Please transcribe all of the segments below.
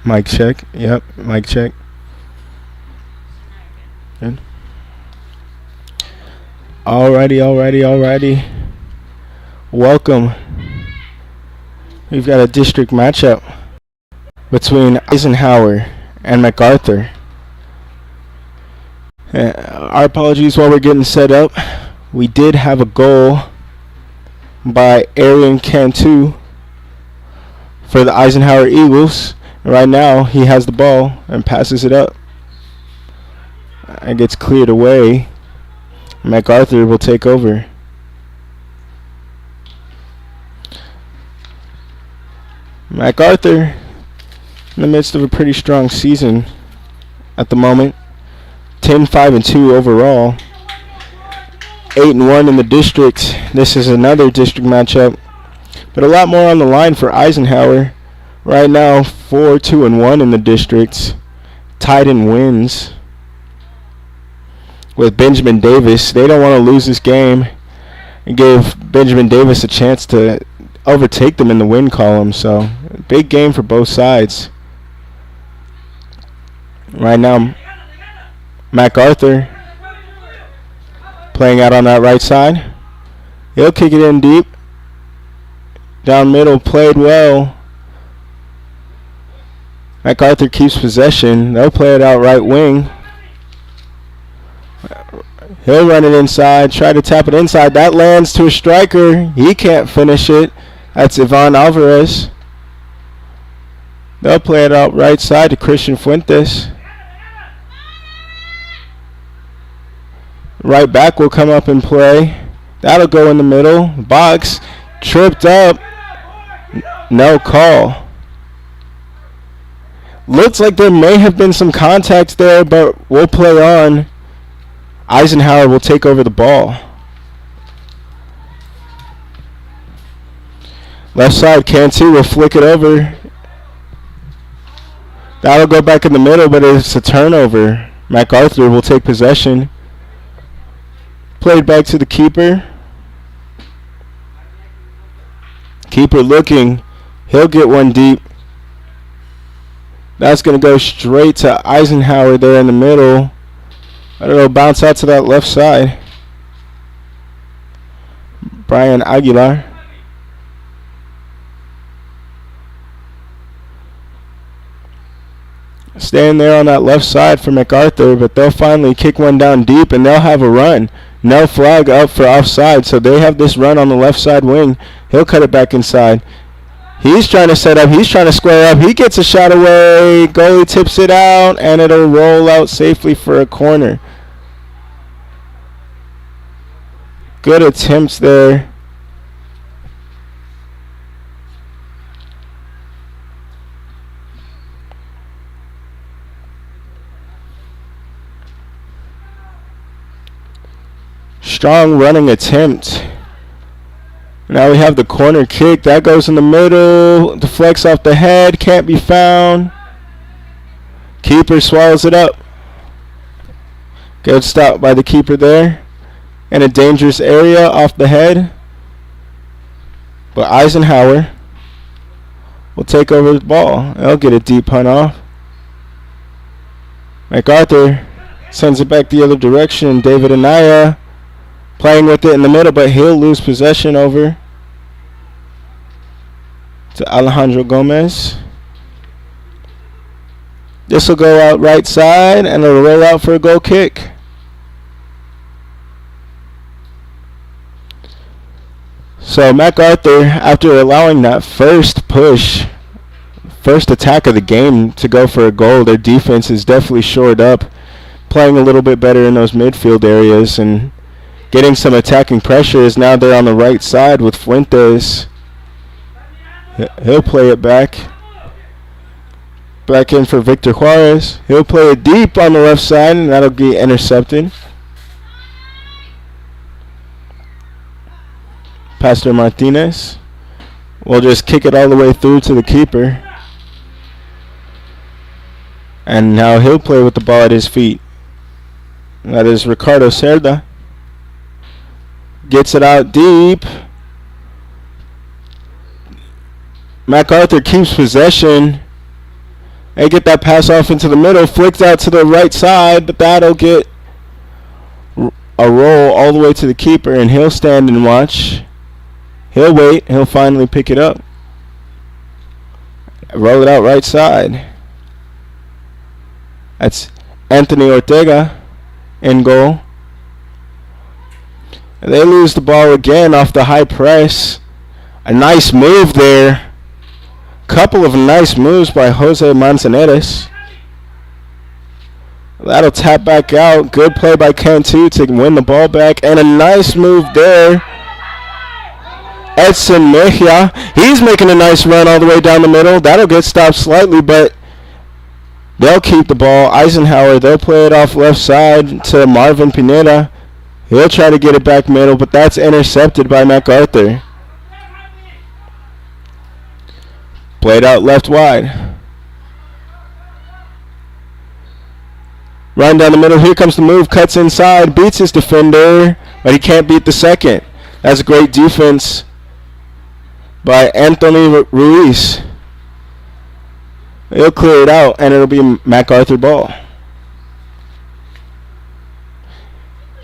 Mic check. Yep, mic check. Good. Alrighty. Welcome. We've got a district matchup between Eisenhower and MacArthur. Our apologies while we're getting set up. We did have a goal by Arian Cantu for the Eisenhower Eagles. Right now, he has the ball and passes it up. It gets cleared away. MacArthur will take over. MacArthur in the midst of a pretty strong season at the moment. 10-5-2 overall. 8-1 in the district. This is another district matchup, but a lot more on the line for Eisenhower. Right now, 4-2-1 in the districts. Tied in wins with Benjamin Davis. They don't want to lose this game and give Benjamin Davis a chance to overtake them in the win column. So, big game for both sides. Right now, MacArthur playing out on that right side. He'll kick it in deep. Down middle, played well. MacArthur keeps possession. They'll play it out right wing. He'll run it inside, try to tap it inside. That lands to a striker. He can't finish it. That's Ivan Alvarez. They'll play it out right side to Christian Fuentes. Right back will come up and play. That'll go in the middle. Box. Tripped up. No call. Looks like there may have been some contact there, but we'll play on. Eisenhower will take over the ball. Left side, Cantu will flick it over. That'll go back in the middle, but it's a turnover. MacArthur will take possession. Played back to the keeper. Keeper looking. He'll get one deep. That's going to go straight to Eisenhower there in the middle. It'll bounce out to that left side. Brian Aguilar. Staying there on that left side for MacArthur, but they'll finally kick one down deep and they'll have a run. No flag up for offside, so they have this run on the left side wing. He'll cut it back inside. He's trying to set up. He's trying to square up. He gets a shot away. Goalie tips it out, and it'll roll out safely for a corner. Good attempts there. Strong running attempt. Now we have the corner kick. That goes in the middle. Deflects off the head. Can't be found. Keeper swallows it up. Good stop by the keeper there. In a dangerous area off the head. But Eisenhower will take over the ball. They'll get a deep punt off. MacArthur sends it back the other direction. David Anaya playing with it in the middle, but he'll lose possession over to Alejandro Gomez. This will go out right side, and it'll roll out for a goal kick. So MacArthur, after allowing that first attack of the game to go for a goal, their defense is definitely shored up, playing a little bit better in those midfield areas and getting some attacking pressure. Is now they're on the right side with Fuentes. He'll play it back. Back in for Victor Juarez. He'll play it deep on the left side, and that'll get intercepted. Pastor Martinez will just kick it all the way through to the keeper. And now he'll play with the ball at his feet. That is Ricardo Cerda. Gets it out deep. MacArthur keeps possession. They get that pass off into the middle, flicks out to the right side, but that'll get a roll all the way to the keeper, and he'll stand and watch. He'll wait. He'll finally pick it up. Roll it out right side. That's Anthony Ortega in goal. And they lose the ball again off the high press. A nice move there. Couple of nice moves by Jose Manzanares. That'll tap back out. Good play by Cantu to win the ball back. And a nice move there. Edson Mejia. He's making a nice run all the way down the middle. That'll get stopped slightly, but they'll keep the ball. Eisenhower, they'll play it off left side to Marvin Pineda. He'll try to get it back middle, but that's intercepted by MacArthur. Played out left wide. Run down the middle. Here comes the move. Cuts inside. Beats his defender, but he can't beat the second. That's a great defense by Anthony Ruiz. He'll clear it out, and it'll be a MacArthur ball.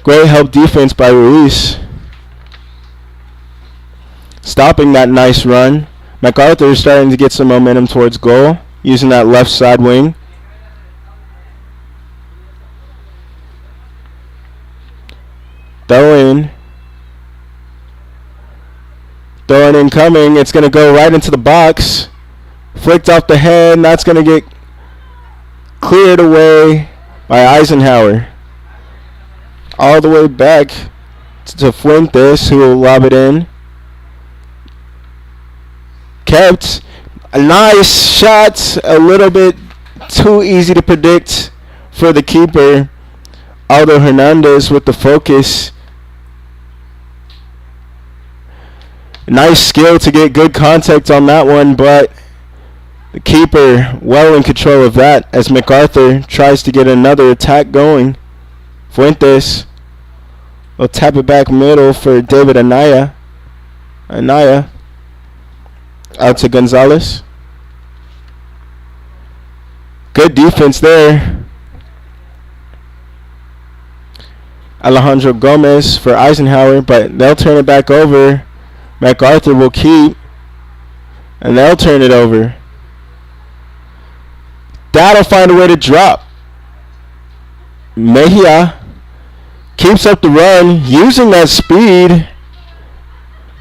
Great help defense by Ruiz. Stopping that nice run. MacArthur is starting to get some momentum towards goal, using that left side wing. Throw in. Throwing incoming. It's going to go right into the box. Flicked off the head, and that's going to get cleared away by Eisenhower. All the way back to Fuentes, who will lob it in. Kept. A nice shot. A little bit too easy to predict for the keeper. Aldo Hernandez with the focus. Nice skill to get good contact on that one, but the keeper well in control of that as MacArthur tries to get another attack going. Fuentes will tap it back middle for David Anaya. Anaya out to Gonzalez. Good defense there. Alejandro Gomez for Eisenhower, but they'll turn it back over. MacArthur will keep, and they'll turn it over. That'll find a way to drop. Mejia keeps up the run, using that speed,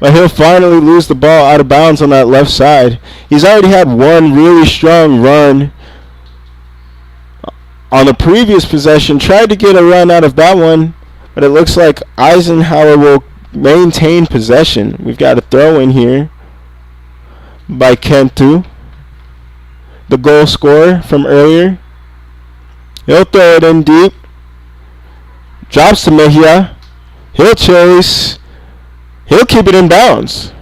but he'll finally lose the ball out of bounds on that left side. He's already had one really strong run on the previous possession. Tried to get a run out of that one, but it looks like Eisenhower will maintain possession. We've got a throw in here by Cantu, the goal scorer from earlier. He'll throw it in deep. Drops to Mejia. He'll chase. He'll keep it in bounds.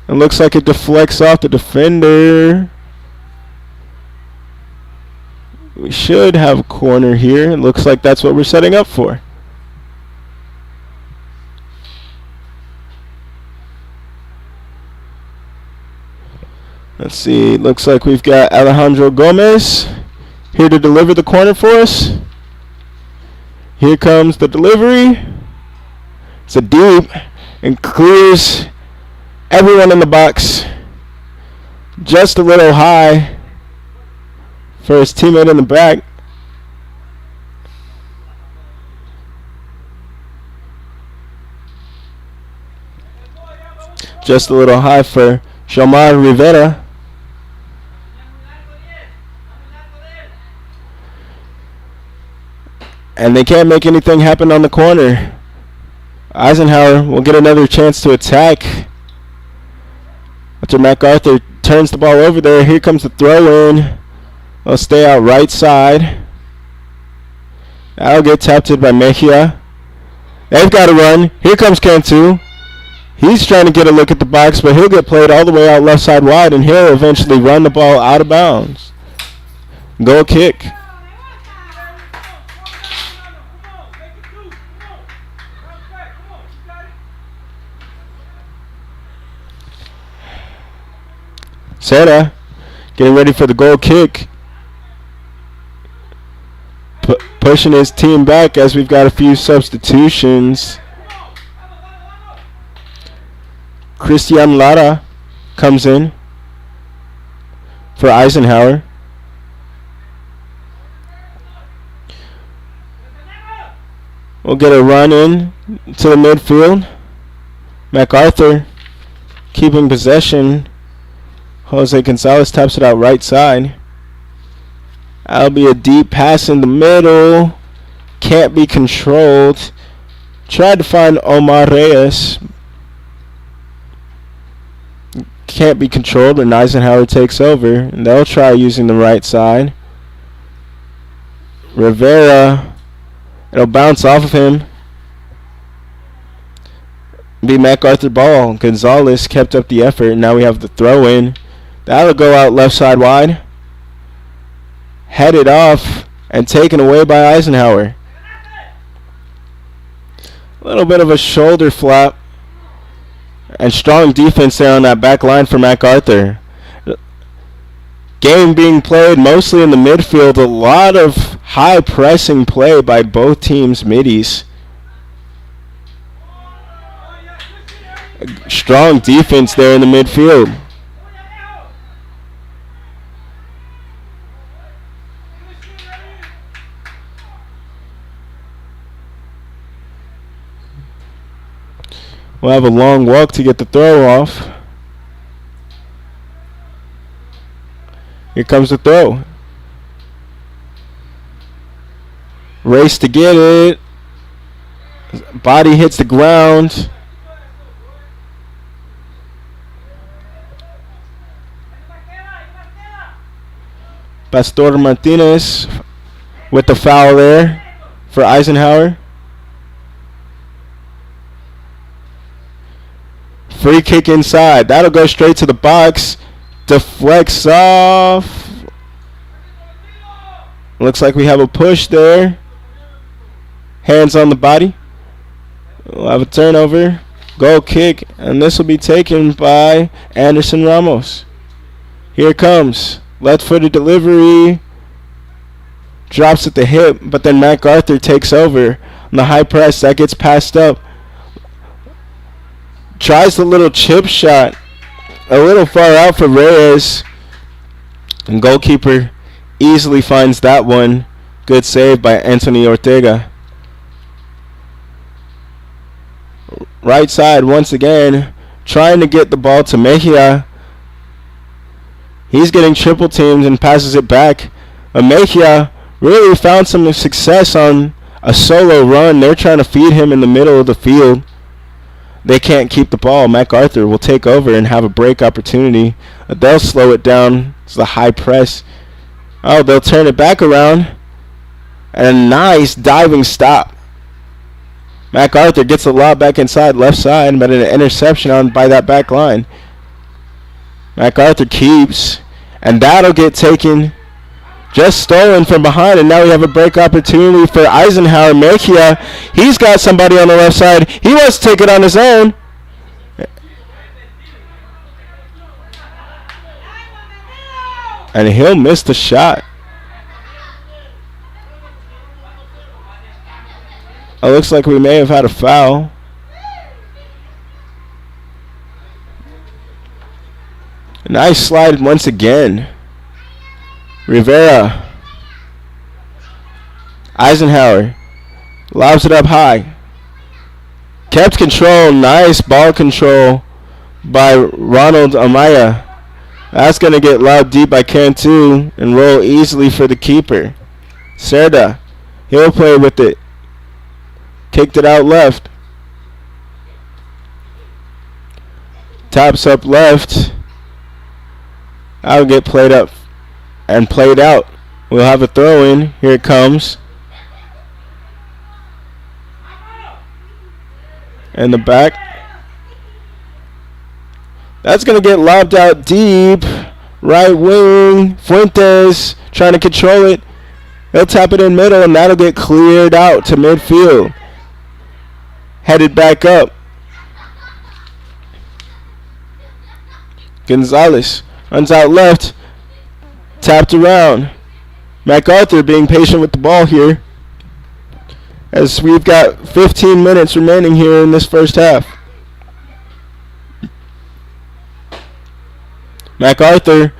It looks like it deflects off the defender. We should have a corner here. It looks like that's what we're setting up for. Let's see. Looks like we've got Alejandro Gomez here to deliver the corner for us. Here comes the delivery. It's a deep and clears everyone in the box. Just a little high for his teammate in the back. Just a little high for Shamar Rivera. And they can't make anything happen on the corner. Eisenhower will get another chance to attack after MacArthur turns the ball over there. Here comes the throw in. They'll stay out right side. That'll get tapped in by Mejia. They've got to run. Here comes Cantu. He's trying to get a look at the box, but he'll get played all the way out left side wide, and he'll eventually run the ball out of bounds. Goal kick. Seda Getting ready for the goal kick. Pushing his team back as we've got a few substitutions. Christian Lara comes in for Eisenhower. We'll get a run in to the midfield. MacArthur keeping possession. Jose Gonzalez taps it out right side. That'll be a deep pass in the middle. Can't be controlled. Tried to find Omar Reyes. Can't be controlled, and Eisenhower takes over. And they'll try using the right side. Rivera. It'll bounce off of him. Be MacArthur ball. Gonzalez kept up the effort. Now we have the throw in. That'll go out left side wide. Headed off and taken away by Eisenhower. A little bit of a shoulder flap. And strong defense there on that back line for MacArthur. Game being played mostly in the midfield. A lot of high pressing play by both teams' middies. Strong defense there in the midfield. We'll have a long walk to get the throw off. Here comes the throw. Race to get it. Body hits the ground. Pastor Martinez with the foul there for Eisenhower. Free kick inside. That'll go straight to the box. Deflects off. Looks like we have a push there. Hands on the body. We'll have a turnover. Goal kick. And this will be taken by Anderson Ramos. Here it comes. Left-footed delivery. Drops at the hip. But then MacArthur takes over. On the high press. That gets passed up. Tries the little chip shot. A little far out for Reyes. And goalkeeper easily finds that one. Good save by Anthony Ortega. Right side once again. Trying to get the ball to Mejia. He's getting triple teamed and passes it back. Mejia really found some success on a solo run. They're trying to feed him in the middle of the field. They can't keep the ball. MacArthur will take over and have a break opportunity. They'll slow it down. It's the high press. Oh, they'll turn it back around. And a nice diving stop. MacArthur gets the lob back inside left side, but an interception on by that back line. MacArthur keeps, and that'll get taken. Just stolen from behind, and now we have a break opportunity for Eisenhower. Mejia, he's got somebody on the left side. He wants to take it on his own. And he'll miss the shot. It looks like we may have had a foul. Nice slide once again. Rivera. Eisenhower. Lobs it up high. Kept control. Nice ball control by Ronald Amaya. That's going to get lobbed deep by Cantu and roll easily for the keeper. Cerda. He'll play with it. Kicked it out left. Taps up left. That'll get played up and played out. We'll have a throw in. Here it comes. In the back. That's going to get lobbed out deep. Right wing. Fuentes trying to control it. He'll tap it in middle, and that'll get cleared out to midfield. Headed back up. Gonzalez runs out left. Tapped around. MacArthur being patient with the ball here, as we've got 15 minutes remaining here in this first half. MacArthur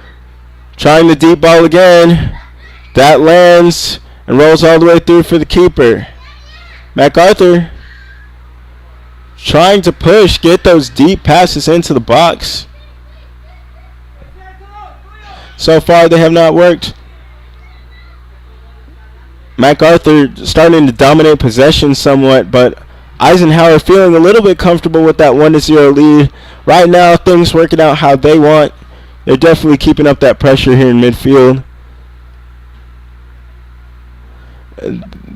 trying the deep ball again. That lands and rolls all the way through for the keeper. MacArthur trying to push, get those deep passes into the box. So far they have not worked. MacArthur starting to dominate possession somewhat, but Eisenhower feeling a little bit comfortable with that 1-0 lead. Right now, things working out how they want. They're definitely keeping up that pressure here in midfield.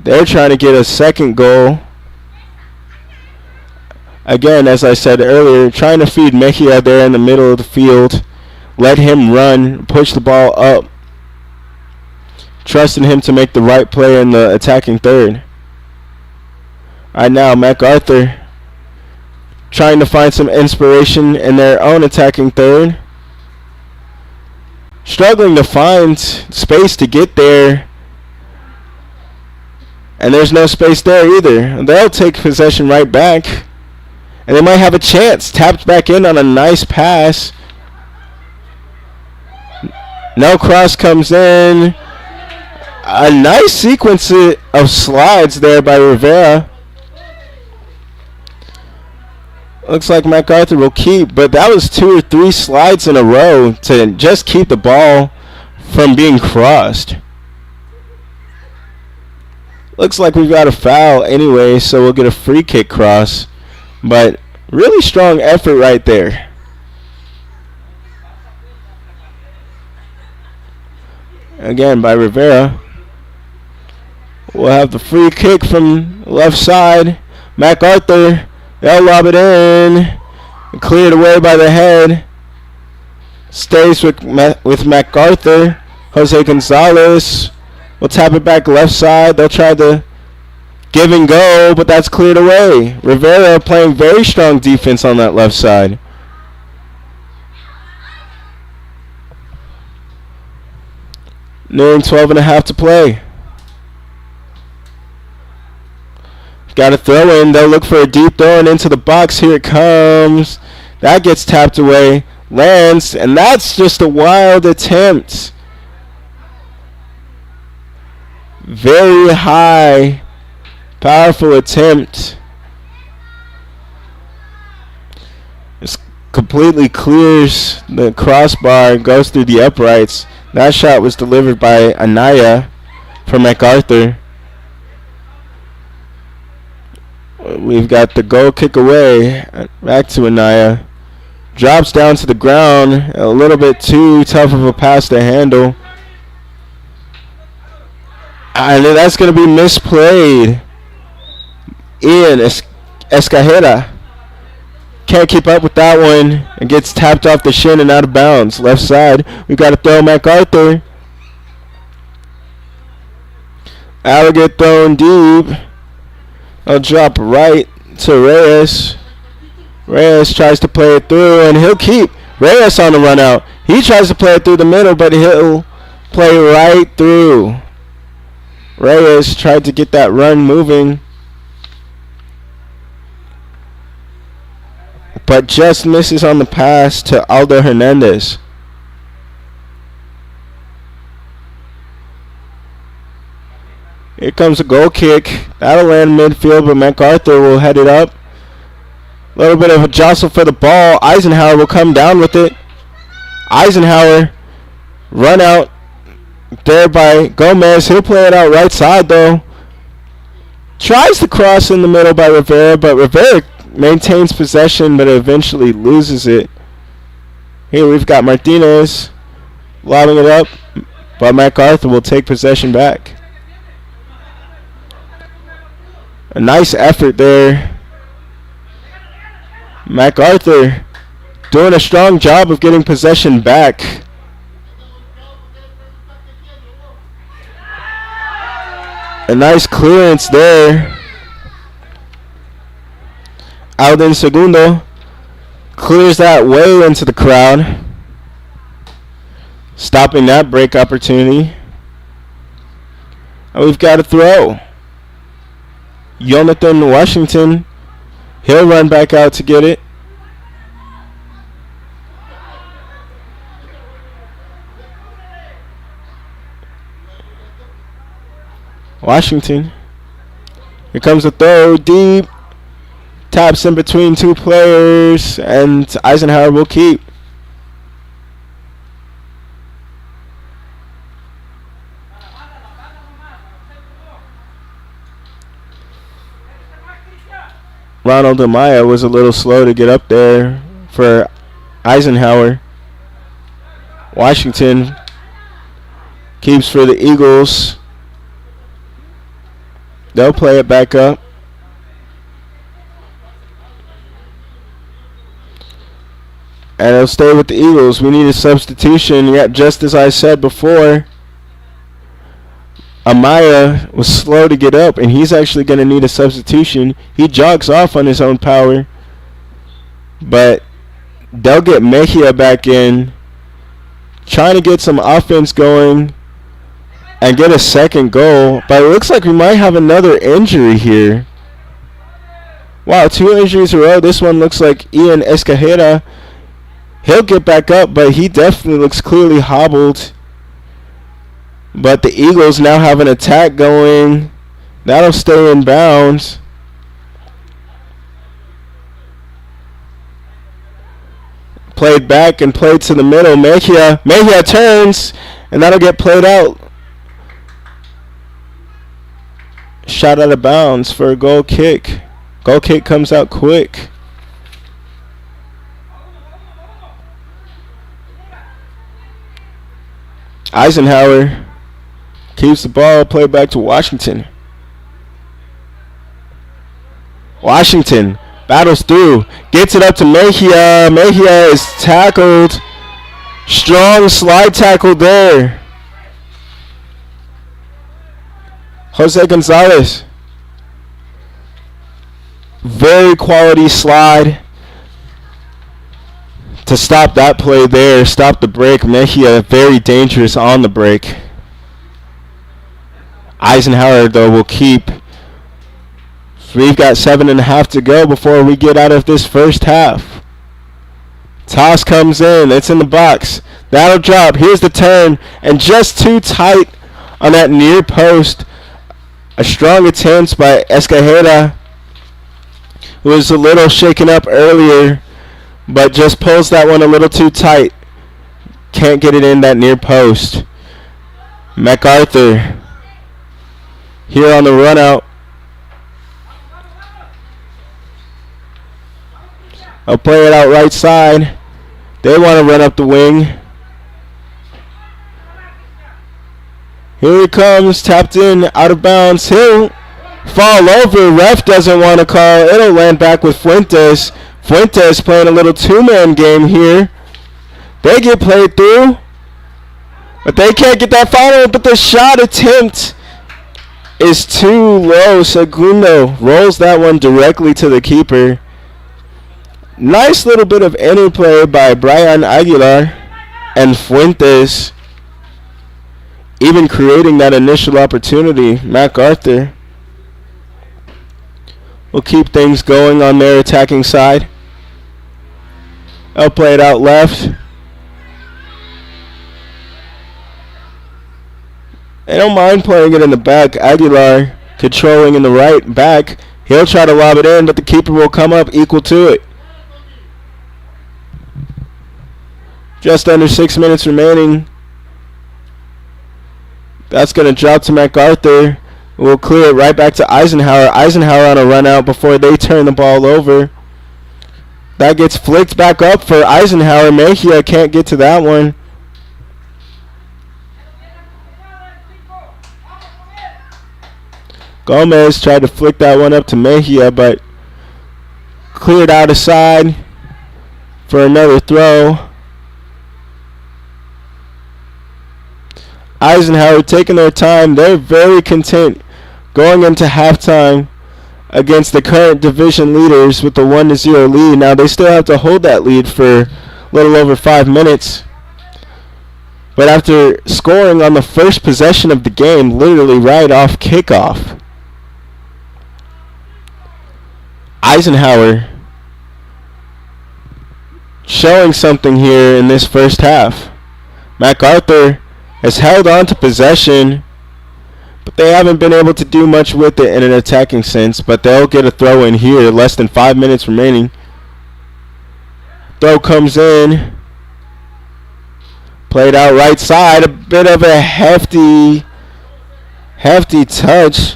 They're trying to get a second goal. Again, as I said earlier, trying to feed Mejia there in the middle of the field. Let him run, push the ball up. Trusting him to make the right play in the attacking third. Right now, MacArthur trying to find some inspiration in their own attacking third. Struggling to find space to get there. And there's no space there either. They'll take possession right back. And they might have a chance. Tapped back in on a nice pass. No cross comes in. A nice sequence of slides there by Rivera. Looks like MacArthur will keep, but that was 2 or 3 slides in a row to just keep the ball from being crossed. Looks like we've got a foul anyway, so we'll get a free kick cross. But really strong effort right there. Again by Rivera. We'll have the free kick from left side. MacArthur, they'll lob it in. Cleared away by the head. Stays with MacArthur. Jose Gonzalez will tap it back left side. They'll try to give and go, but that's cleared away. Rivera playing very strong defense on that left side. Nearing 12.5 to play. Got a throw in. They'll look for a deep throw and into the box. Here it comes. That gets tapped away. Lands, and that's just a wild attempt. Very high, powerful attempt. Just completely clears the crossbar and goes through the uprights. That shot was delivered by Anaya from MacArthur. We've got the goal kick away. Back to Anaya. Drops down to the ground. A little bit too tough of a pass to handle. And that's going to be misplayed. Ian Escajeda can't keep up with that one. It gets tapped off the shin and out of bounds. Left side. We've got to throw MacArthur. That'll get thrown deep. I'll drop right to Reyes. Reyes tries to play it through, and he'll keep Reyes on the run out. He tries to play it through the middle, but he'll play right through. Reyes tried to get that run moving, but just misses on the pass to Aldo Hernandez. Here comes a goal kick. That'll land midfield, but MacArthur will head it up. A little bit of a jostle for the ball. Eisenhower will come down with it. Eisenhower run out there by Gomez. He'll play it out right side, though. Tries to cross in the middle by Rivera, but Rivera maintains possession, but eventually loses it. Here we've got Martinez lobbing it up, but MacArthur will take possession back. A nice effort there. MacArthur doing a strong job of getting possession back. A nice clearance there. Alden Segundo clears that way into the crowd. stopping that break opportunity. And we've got a throw. Jonathan Washington, he'll run back out to get it. Washington. Here comes the throw deep. Taps in between two players, and Eisenhower will keep. Ronald Amaya was a little slow to get up there for Eisenhower. Washington keeps for the Eagles. They'll play it back up. And it'll stay with the Eagles. We need a substitution. Yet, just as I said before, Amaya was slow to get up, and he's actually going to need a substitution. He jogs off on his own power. But they'll get Mejia back in, trying to get some offense going and get a second goal. But it looks like we might have another injury here. Wow, 2 injuries in a row. This one looks like Ian Escajeda. He'll get back up, but he definitely looks clearly hobbled. But the Eagles now have an attack going. That'll stay in bounds. Played back and played to the middle. Mejia turns, and that'll get played out. Shot out of bounds for a goal kick. Goal kick comes out quick. Eisenhower keeps the ball, played back to Washington. Washington battles through, gets it up to Mejia. Mejia is tackled. Strong slide tackle there. Jose Gonzalez. Very quality slide to stop that play there. Stop the break. Mejia very dangerous on the break. Eisenhower, though, will keep. So we've got 7.5 to go before we get out of this first half. Toss comes in. It's in the box. That'll drop. Here's the turn. And just too tight on that near post. A strong attempt by Escajeda, who was a little shaken up earlier, but just pulls that one a little too tight. Can't get it in that near post. MacArthur here on the run out. I'll play it out right side. They want to run up the wing. Here he comes, tapped in, out of bounds. He'll fall over. Ref doesn't want to call. It'll land back with Fuentes. Fuentes playing a little two-man game here. They get played through, but they can't get that final. But the shot attempt is too low. Segundo rolls that one directly to the keeper. Nice little bit of interplay by Brian Aguilar and Fuentes, even creating that initial opportunity. MacArthur will keep things going on their attacking side. I'll play it out left. They don't mind playing it in the back. Aguilar controlling in the right back. He'll try to lob it in, but the keeper will come up equal to it. Just under 6 minutes remaining. That's going to drop to MacArthur. We'll clear it right back to Eisenhower. Eisenhower on a run out before they turn the ball over. That gets flicked back up for Eisenhower. Mejia can't get to that one. Gomez tried to flick that one up to Mejia, but cleared out aside for another throw. Eisenhower taking their time. They're very content going into halftime against the current division leaders with the 1-0 lead. Now they still have to hold that lead for a little over 5 minutes. But after scoring on the first possession of the game, literally right off kickoff, Eisenhower showing something here in this first half. MacArthur has held on to possession, but they haven't been able to do much with it in an attacking sense. But they'll get a throw in here, less than 5 minutes remaining. Throw comes in. Played out right side. A bit of a hefty touch.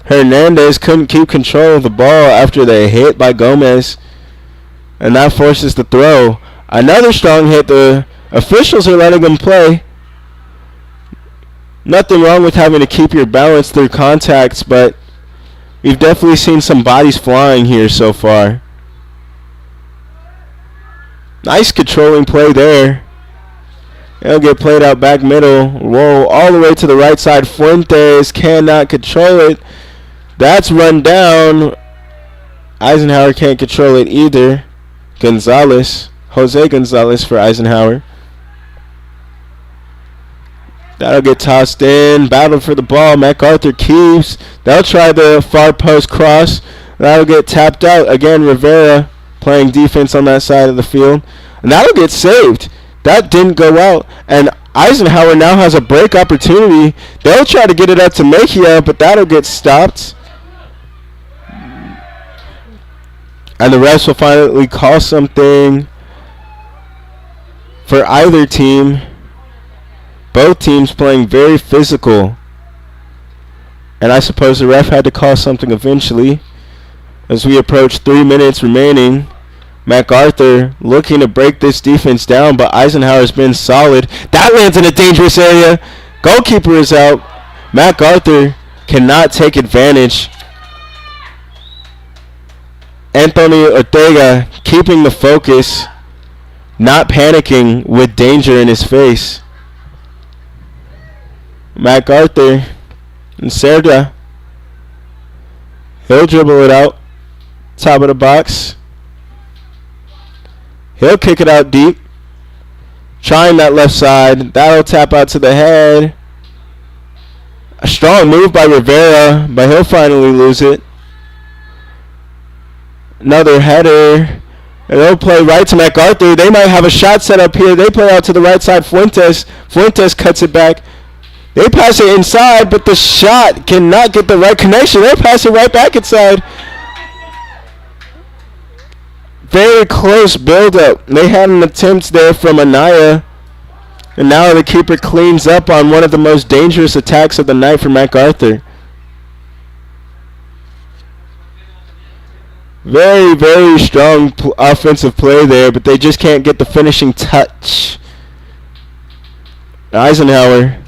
Hernandez couldn't keep control of the ball after the hit by Gomez. And that forces the throw. Another strong hit. The officials are letting him play. Nothing wrong with having to keep your balance through contacts, but we've definitely seen some bodies flying here so far. Nice controlling play there. It'll get played out back middle. Roll all the way to the right side. Fuentes cannot control it. That's run down. Eisenhower can't control it either. Jose Gonzalez for Eisenhower. That'll get tossed in. Battle for the ball. MacArthur keeps. They'll try the far post cross. That'll get tapped out. Again, Rivera playing defense on that side of the field. And that'll get saved. That didn't go out. And Eisenhower now has a break opportunity. They'll try to get it up to Mejia, but that'll get stopped. And the refs will finally call something for either team. Both teams playing very physical. And I suppose the ref had to call something eventually. As we approach 3 minutes remaining. MacArthur looking to break this defense down, but Eisenhower's been solid. That lands in a dangerous area. Goalkeeper is out. MacArthur cannot take advantage. Anthony Ortega keeping the focus, not panicking with danger in his face. MacArthur and Serda. He'll dribble it out. Top of the box. He'll kick it out deep. Trying that left side. That'll tap out to the head. A strong move by Rivera, but he'll finally lose it. Another header. And they'll play right to MacArthur. They might have a shot set up here. They play out to the right side. Fuentes cuts it back. They pass it inside, but the shot cannot get the right connection. They'll pass it right back inside. Very close build-up. They had an attempt there from Anaya. And now the keeper cleans up on one of the most dangerous attacks of the night for MacArthur. Very, very strong offensive play there, but they just can't get the finishing touch. Eisenhower,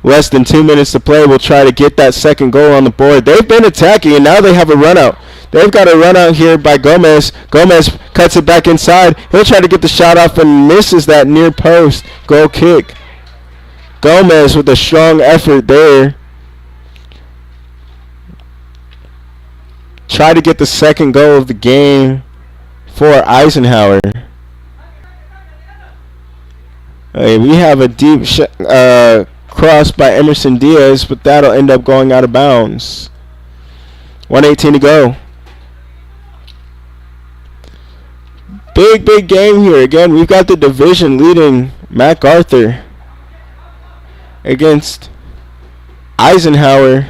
less than 2 minutes to play, will try to get that second goal on the board. They've been attacking, and now they have a run out. They've got a run out here by Gomez. Gomez cuts it back inside. He'll try to get the shot off and misses that near post goal kick. Gomez with a strong effort there. Try to get the second goal of the game for Eisenhower. We have a deep cross by Emerson Diaz, but that'll end up going out of bounds. 1:18 to go. Big game here. Again, we've got the division leading MacArthur against Eisenhower.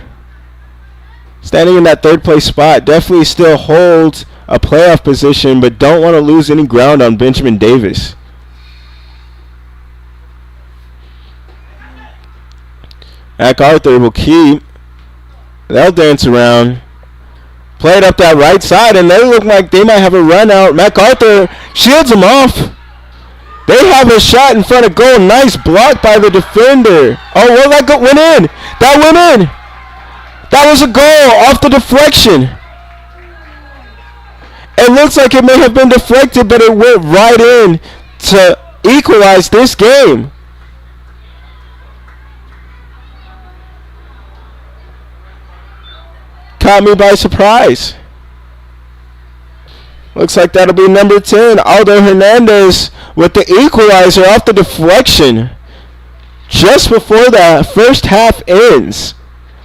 Standing in that third place spot. Definitely still holds a playoff position, but don't want to lose any ground on Benjamin Davis. MacArthur will keep. They'll dance around. Played up that right side, and they look like they might have a run out. MacArthur shields him off. They have a shot in front of goal. Nice block by the defender. Oh, well, that went in. That went in. That was a goal off the deflection. It looks like it may have been deflected, but it went right in to equalize this game. Caught me by surprise. Looks like that'll be number 10, Aldo Hernandez, with the equalizer off the deflection. Just before the first half ends,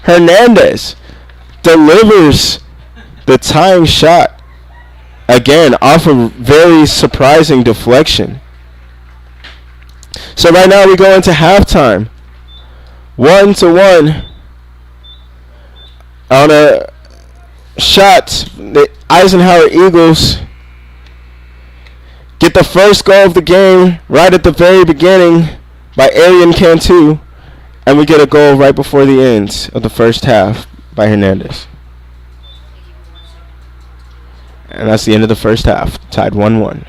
Hernandez delivers the tying shot. Again, off a very surprising deflection. So right now we go into halftime. 1-1 on a shot. The Eisenhower Eagles get the first goal of the game right at the very beginning by Arian Cantu, and we get a goal right before the end of the first half by Hernandez. And that's the end of the first half, tied 1-1.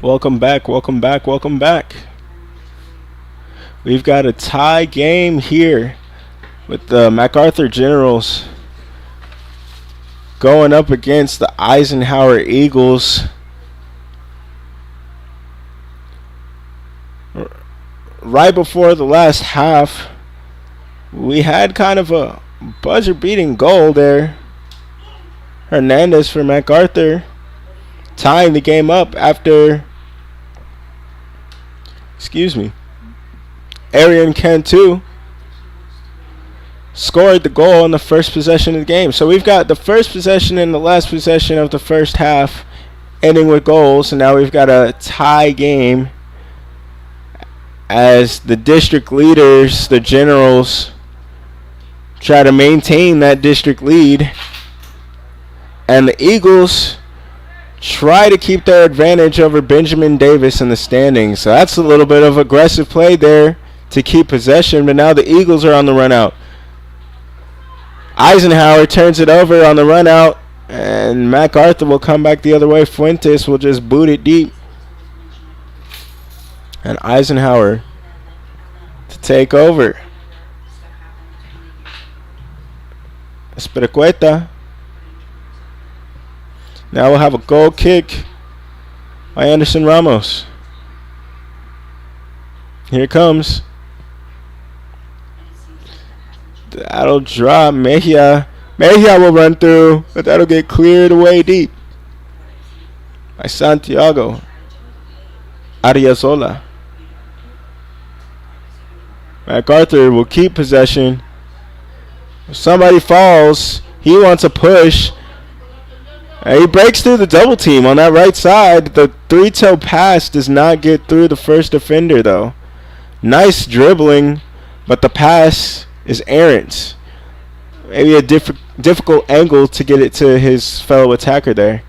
Welcome back, welcome back, welcome back. We've got a tie game here with the MacArthur Generals going up against the Eisenhower Eagles. Right before the last half, we had kind of a buzzer-beating goal there. Hernandez for MacArthur tying the game up after, Arian Cantu scored the goal in the first possession of the game. So we've got the first possession and the last possession of the first half ending with goals, and now we've got a tie game as the district leaders, the Generals, try to maintain that district lead, and the Eagles try to keep their advantage over Benjamin Davis in the standings. So that's a little bit of aggressive play there to keep possession, but now the Eagles are on the run out. Eisenhower turns it over on the run out, and MacArthur will come back the other way. Fuentes will just boot it deep. And Eisenhower to take over. Espericueta. Now we'll have a goal kick by Anderson Ramos. Here it comes. That'll drop. Mejia will run through, but that'll get cleared away deep by Santiago Ariazola. MacArthur will keep possession. If somebody falls, he wants a push. He breaks through the double team on that right side. The three-toe pass does not get through the first defender, though. Nice dribbling, but the pass is errant. Maybe a difficult angle to get it to his fellow attacker there.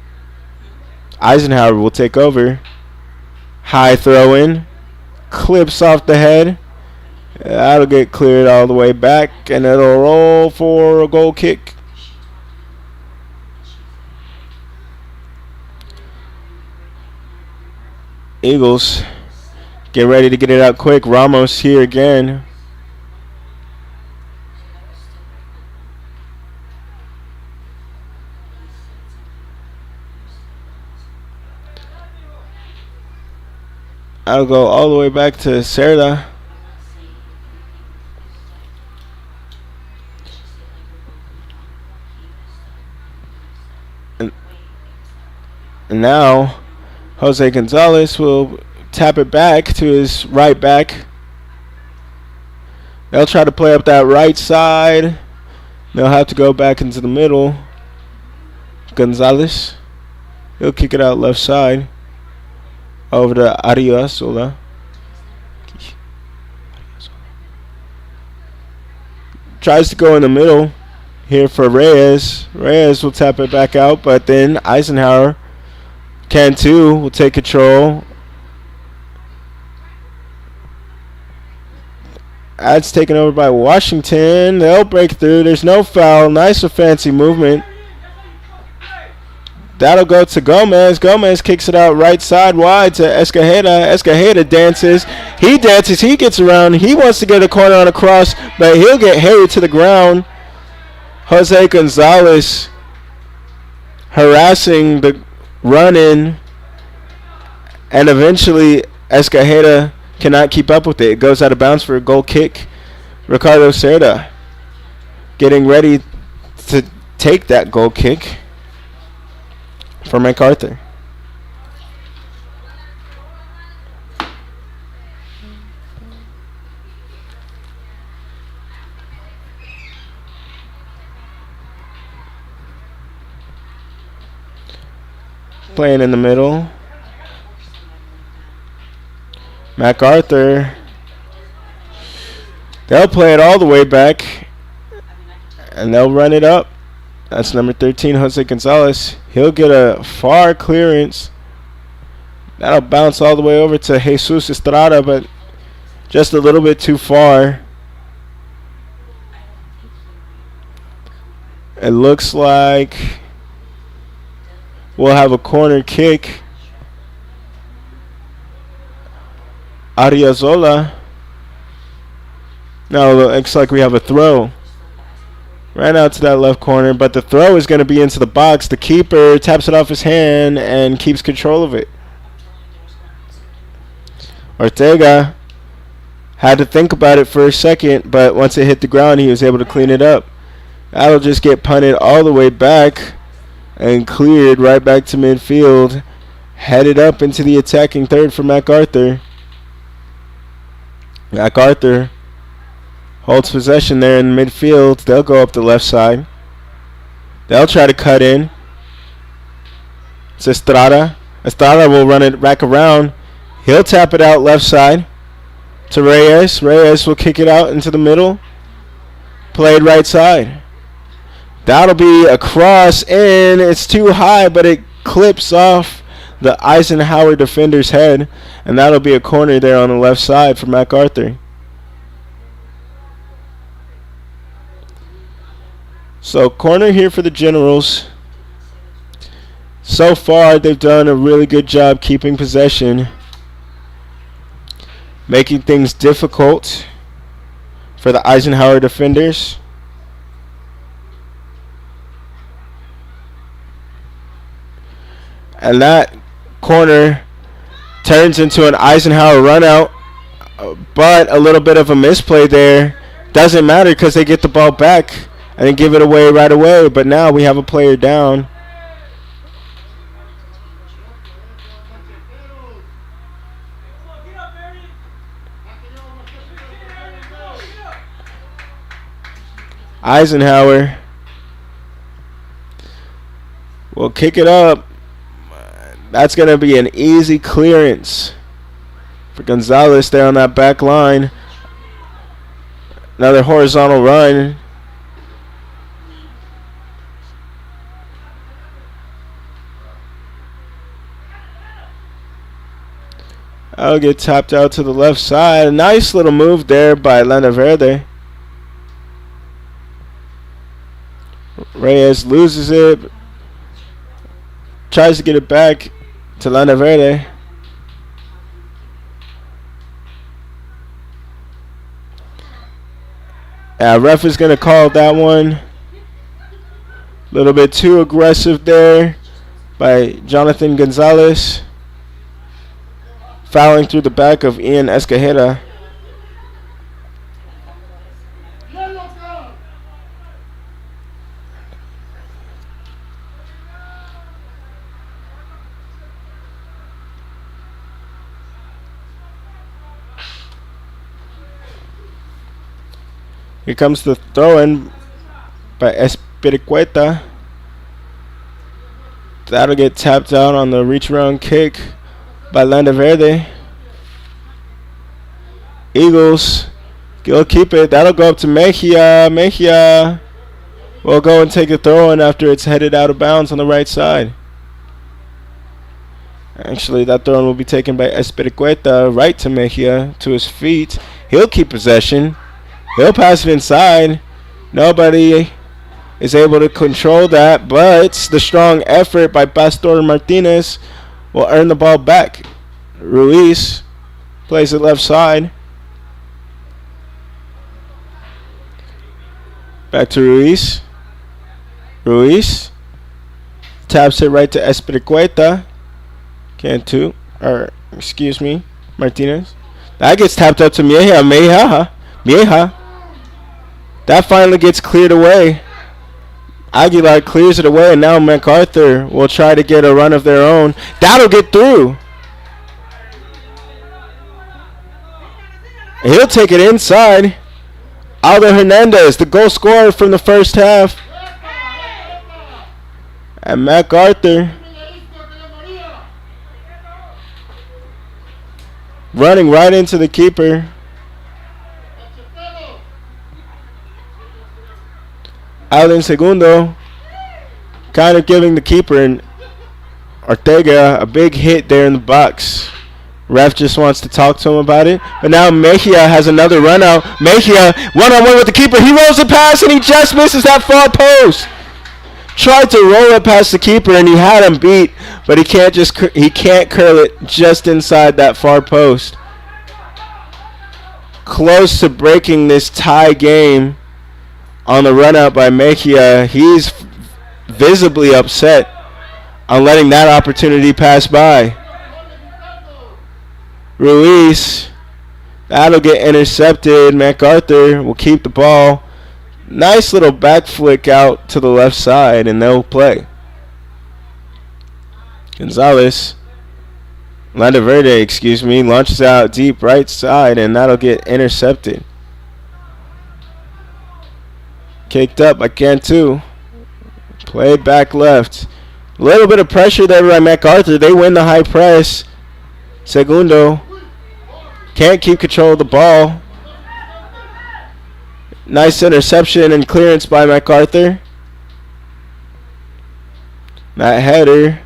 Eisenhower will take over. High throw in. Clips off the head. That'll get cleared all the way back, and it'll roll for a goal kick. Eagles get ready to get it out quick. Ramos here again. I'll go all the way back to Cerda. And now Jose Gonzalez will tap it back to his right back. They'll try to play up that right side. They'll have to go back into the middle. Gonzalez. He'll kick it out left side. Over to Ariazola. Tries to go in the middle here for Reyes. Reyes will tap it back out, but then Eisenhower Cantu will take control. That's taken over by Washington. They'll break through. There's no foul. Nice fancy movement. That'll go to Gomez. Gomez kicks it out right side wide to Escajeda. Escajeda dances. He dances. He gets around. He wants to get a corner on a cross, but he'll get harried to the ground. Jose Gonzalez harassing the run-in, and eventually Escajeda cannot keep up with it. It goes out of bounds for a goal kick. Ricardo Cerda getting ready to take that goal kick for MacArthur. Playing in the middle. MacArthur. They'll play it all the way back, and they'll run it up. That's number 13, Jose Gonzalez. He'll get a far clearance. That'll bounce all the way over to Jesus Estrada, but just a little bit too far. It looks like we'll have a corner kick Ariazola. Now it looks like we have a throw. Ran out to that left corner, but the throw is going to be into the box. The keeper taps it off his hand and keeps control of it. Ortega had to think about it for a second, but once it hit the ground, he was able to clean it up. That'll just get punted all the way back and cleared right back to midfield. Headed up into the attacking third for MacArthur. MacArthur holds possession there in midfield. They'll go up the left side. They'll try to cut in. It's Estrada. Estrada will run it back around. He'll tap it out left side to Reyes. Reyes will kick it out into the middle. Played right side. That'll be a cross in. It's too high, but it clips off the Eisenhower defender's head. And that'll be a corner there on the left side for MacArthur. So corner here for the Generals. So far they've done a really good job keeping possession, making things difficult for the Eisenhower defenders. And that corner turns into an Eisenhower run out, but a little bit of a misplay there. Doesn't matter because they get the ball back and then give it away right away. But now we have a player down. Eisenhower will kick it up. That's going to be an easy clearance for Gonzalez there on that back line. Another horizontal run. I'll get tapped out to the left side. A nice little move there by Landaverde. Reyes loses it. Tries to get it back to Landaverde. Ref is going to call that one. A little bit too aggressive there by Jonathan Gonzalez. Fouling through the back of Ian Escajeda. Here comes the throw-in by Espiricueta. That'll get tapped out on the reach-around kick by Landaverde. Eagles, will keep it. That'll go up to Mejia. Mejia will go and take a throw-in after it's headed out of bounds on the right side. Actually, that throw-in will be taken by Espiricueta right to Mejia, to his feet. He'll keep possession. He'll pass it inside. Nobody is able to control that, but the strong effort by Pastor Martinez will earn the ball back. Ruiz plays it left side. Back to Ruiz. Ruiz taps it right to Espiricueta. Martinez. That gets tapped up to Mieja. That finally gets cleared away. Aguilar clears it away, and now MacArthur will try to get a run of their own. That'll get through. He'll take it inside. Aldo Hernandez, the goal scorer from the first half. And MacArthur running right into the keeper. Alan Segundo kind of giving the keeper and Ortega a big hit there in the box. Ref just wants to talk to him about it. But now Mejia has another run out. Mejia one-on-one with the keeper. He rolls the pass and he just misses that far post. Tried to roll it past the keeper and he had him beat, but he can't curl it just inside that far post. close to breaking this tie game on the run out by Mejia. He's visibly upset on letting that opportunity pass by. Ruiz, that'll get intercepted. MacArthur will keep the ball. Nice little back flick out to the left side, and they'll play. Gonzalez, Landaverde, launches out deep right side, and that'll get intercepted. Kicked up by Cantu. Played back left. A little bit of pressure there by MacArthur. They win the high press. Segundo can't keep control of the ball. Nice interception and clearance by MacArthur. That header.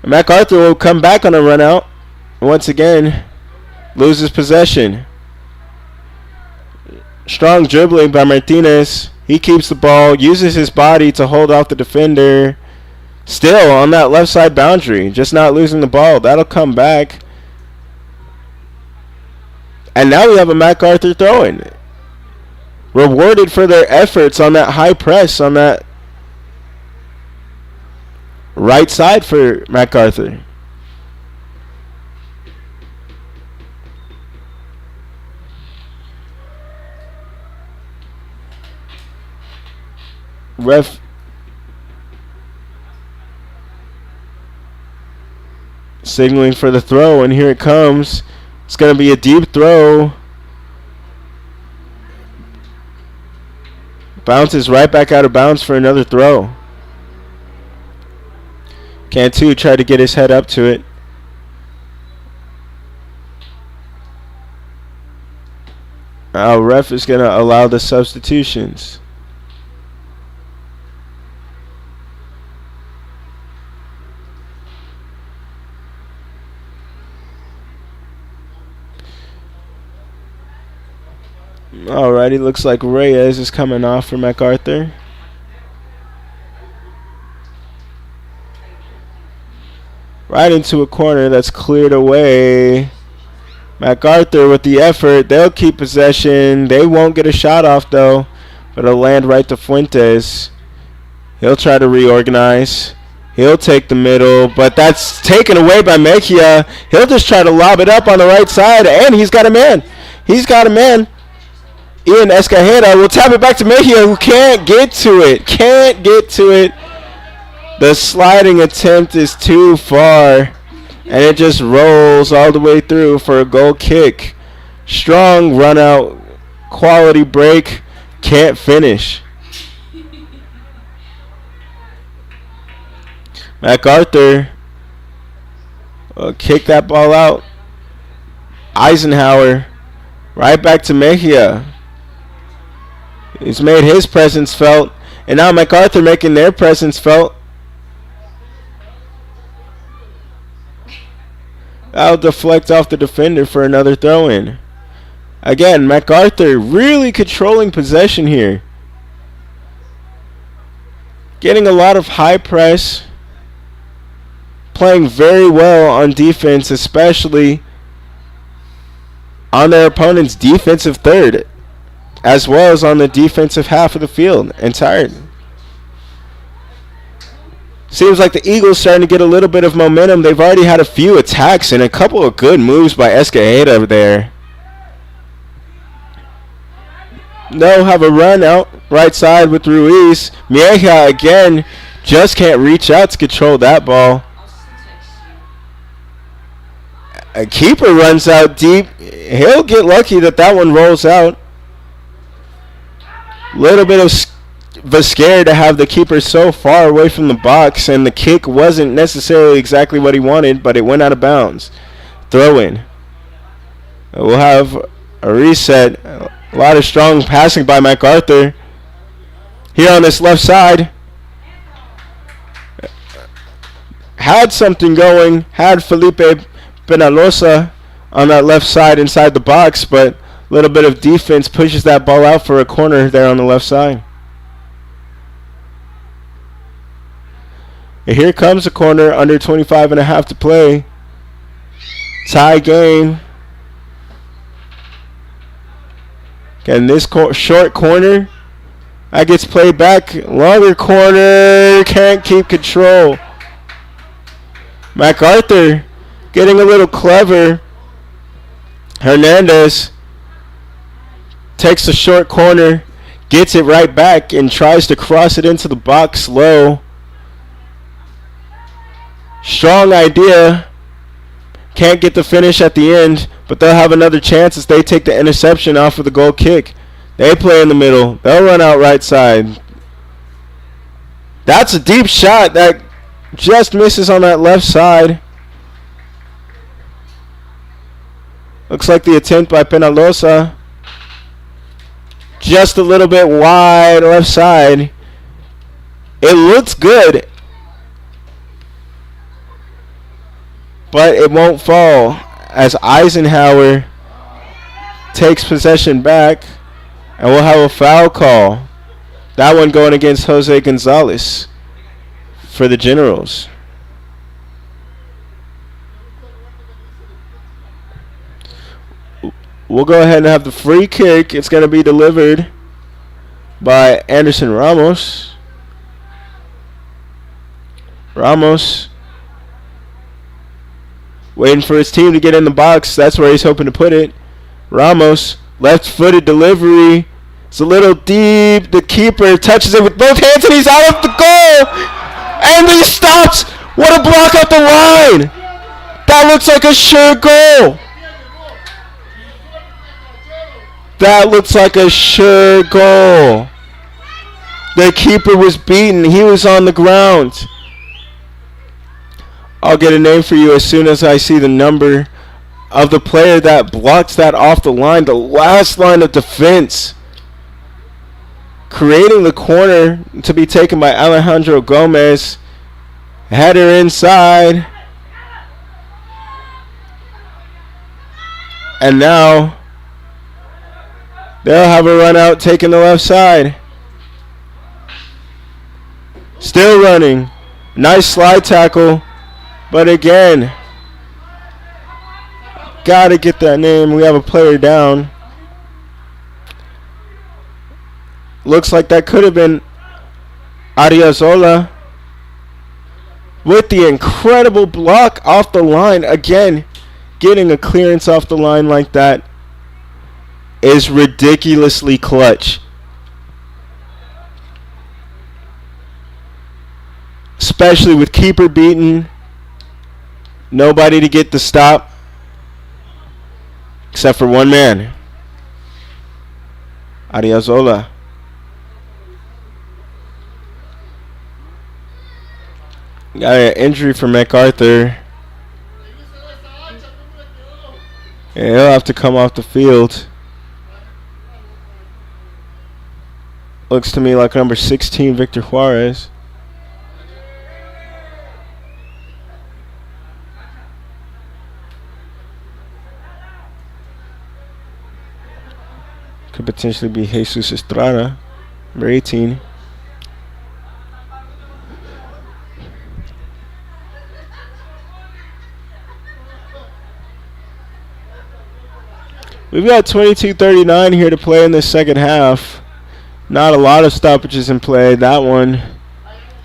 MacArthur will come back on a run out. Once again, loses possession. Strong dribbling by Martinez. He keeps the ball, uses his body to hold off the defender. Still on that left side boundary, just not losing the ball. That'll come back. And now we have a MacArthur throw-in. Rewarded for their efforts on that high press on that right side for MacArthur. Ref signaling for the throw, and here it comes. It's going to be a deep throw. Bounces right back out of bounds for another throw. Cantu tried to get his head up to it. Our ref is going to allow the substitutions. Alrighty, looks like Reyes is coming off for MacArthur. Right into a corner that's cleared away. MacArthur with the effort. They'll keep possession. They won't get a shot off though, but it'll land right to Fuentes. He'll try to reorganize. He'll take the middle, but that's taken away by Mejia. He'll just try to lob it up on the right side, and he's got a man. He's got a man. Ian Escajeda will tap it back to Mejia, who can't get to it. Can't get to it. The sliding attempt is too far, and it just rolls all the way through for a goal kick. Strong run out, quality break, can't finish. MacArthur will kick that ball out. Eisenhower right back to Mejia. He's made his presence felt, and now MacArthur making their presence felt. That'll deflect off the defender for another throw-in. Again, MacArthur really controlling possession here. Getting a lot of high press. Playing very well on defense, especially on their opponent's defensive third, as well as on the defensive half of the field entirely. Seems like the Eagles starting to get a little bit of momentum. They've already had a few attacks and a couple of good moves by Escajeda there. They'll have a run out right side with Ruiz. Mejia again just can't reach out to control that ball. A keeper runs out deep. He'll get lucky that that one rolls out. Little bit of a scare to have the keeper so far away from the box, and the kick wasn't necessarily exactly what he wanted, but it went out of bounds. Throw in. We'll have a reset. A lot of strong passing by MacArthur. Here on this left side. Had something going. Had Felipe Penalosa on that left side inside the box, but a little bit of defense pushes that ball out for a corner there on the left side. And here comes a corner, under 25 and a half to play. Tie game. Again, this short corner. That gets played back. Longer corner. Can't keep control. MacArthur getting a little clever. Hernandez takes the short corner. Gets it right back and tries to cross it into the box low. Strong idea. Can't get the finish at the end, but they'll have another chance as they take the interception off of the goal kick. They play in the middle. They'll run out right side. That's a deep shot that just misses on that left side. Looks like the attempt by Penalosa. Just a little bit wide left side. It looks good, but it won't fall as Eisenhower takes possession back, and we'll have a foul call. That one going against Jose Gonzalez for the Generals. We'll go ahead and have the free kick. It's going to be delivered by Anderson Ramos. Ramos waiting for his team to get in the box. That's where he's hoping to put it. Ramos, left-footed delivery. It's a little deep. The keeper touches it with both hands, and he's out of the goal. And he stops. What a block out the line. That looks like a sure goal. That looks like a sure goal. The keeper was beaten. He was on the ground. I'll get a name for you as soon as I see the number of the player that blocks that off the line. The last line of defense. Creating the corner to be taken by Alejandro Gomez. Header inside. And now they'll have a run out taking the left side. Still running. Nice slide tackle. But again, gotta get that name. We have a player down. Looks like that could have been Ariazola. With the incredible block off the line. Again, getting a clearance off the line like that is ridiculously clutch. Especially with keeper beaten. Nobody to get the stop. Except for one man. Ariazola. Got an injury for MacArthur. And he'll have to come off the field. Looks to me like number 16, Victor Juarez. Could potentially be Jesus Estrada, number 18. We've got 22:39 here to play in the second half. Not a lot of stoppages in play. That one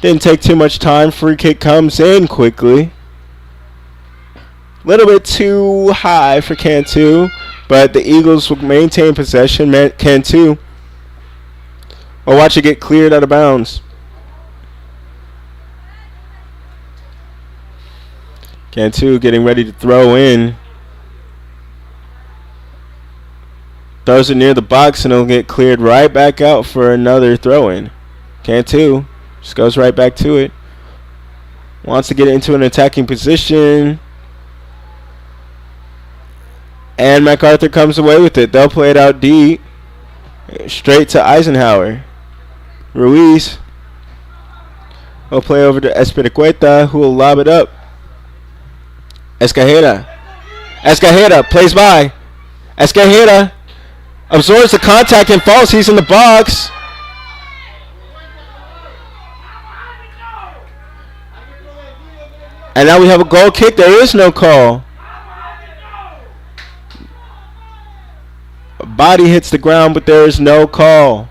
didn't take too much time. Free kick comes in quickly. A little bit too high for Cantu, but the Eagles will maintain possession. Cantu will watch it get cleared out of bounds. Cantu getting ready to throw in. Throws it near the box and it'll get cleared right back out for another throw-in. Cantu just goes right back to it. Wants to get into an attacking position. And MacArthur comes away with it. They'll play it out deep. Straight to Eisenhower. Ruiz will play over to Espiricueta, who will lob it up. Escajeda plays by. Escajeda absorbs the contact and falls. He's in the box. And now we have a goal kick. There is no call. Body hits the ground, but there is no call.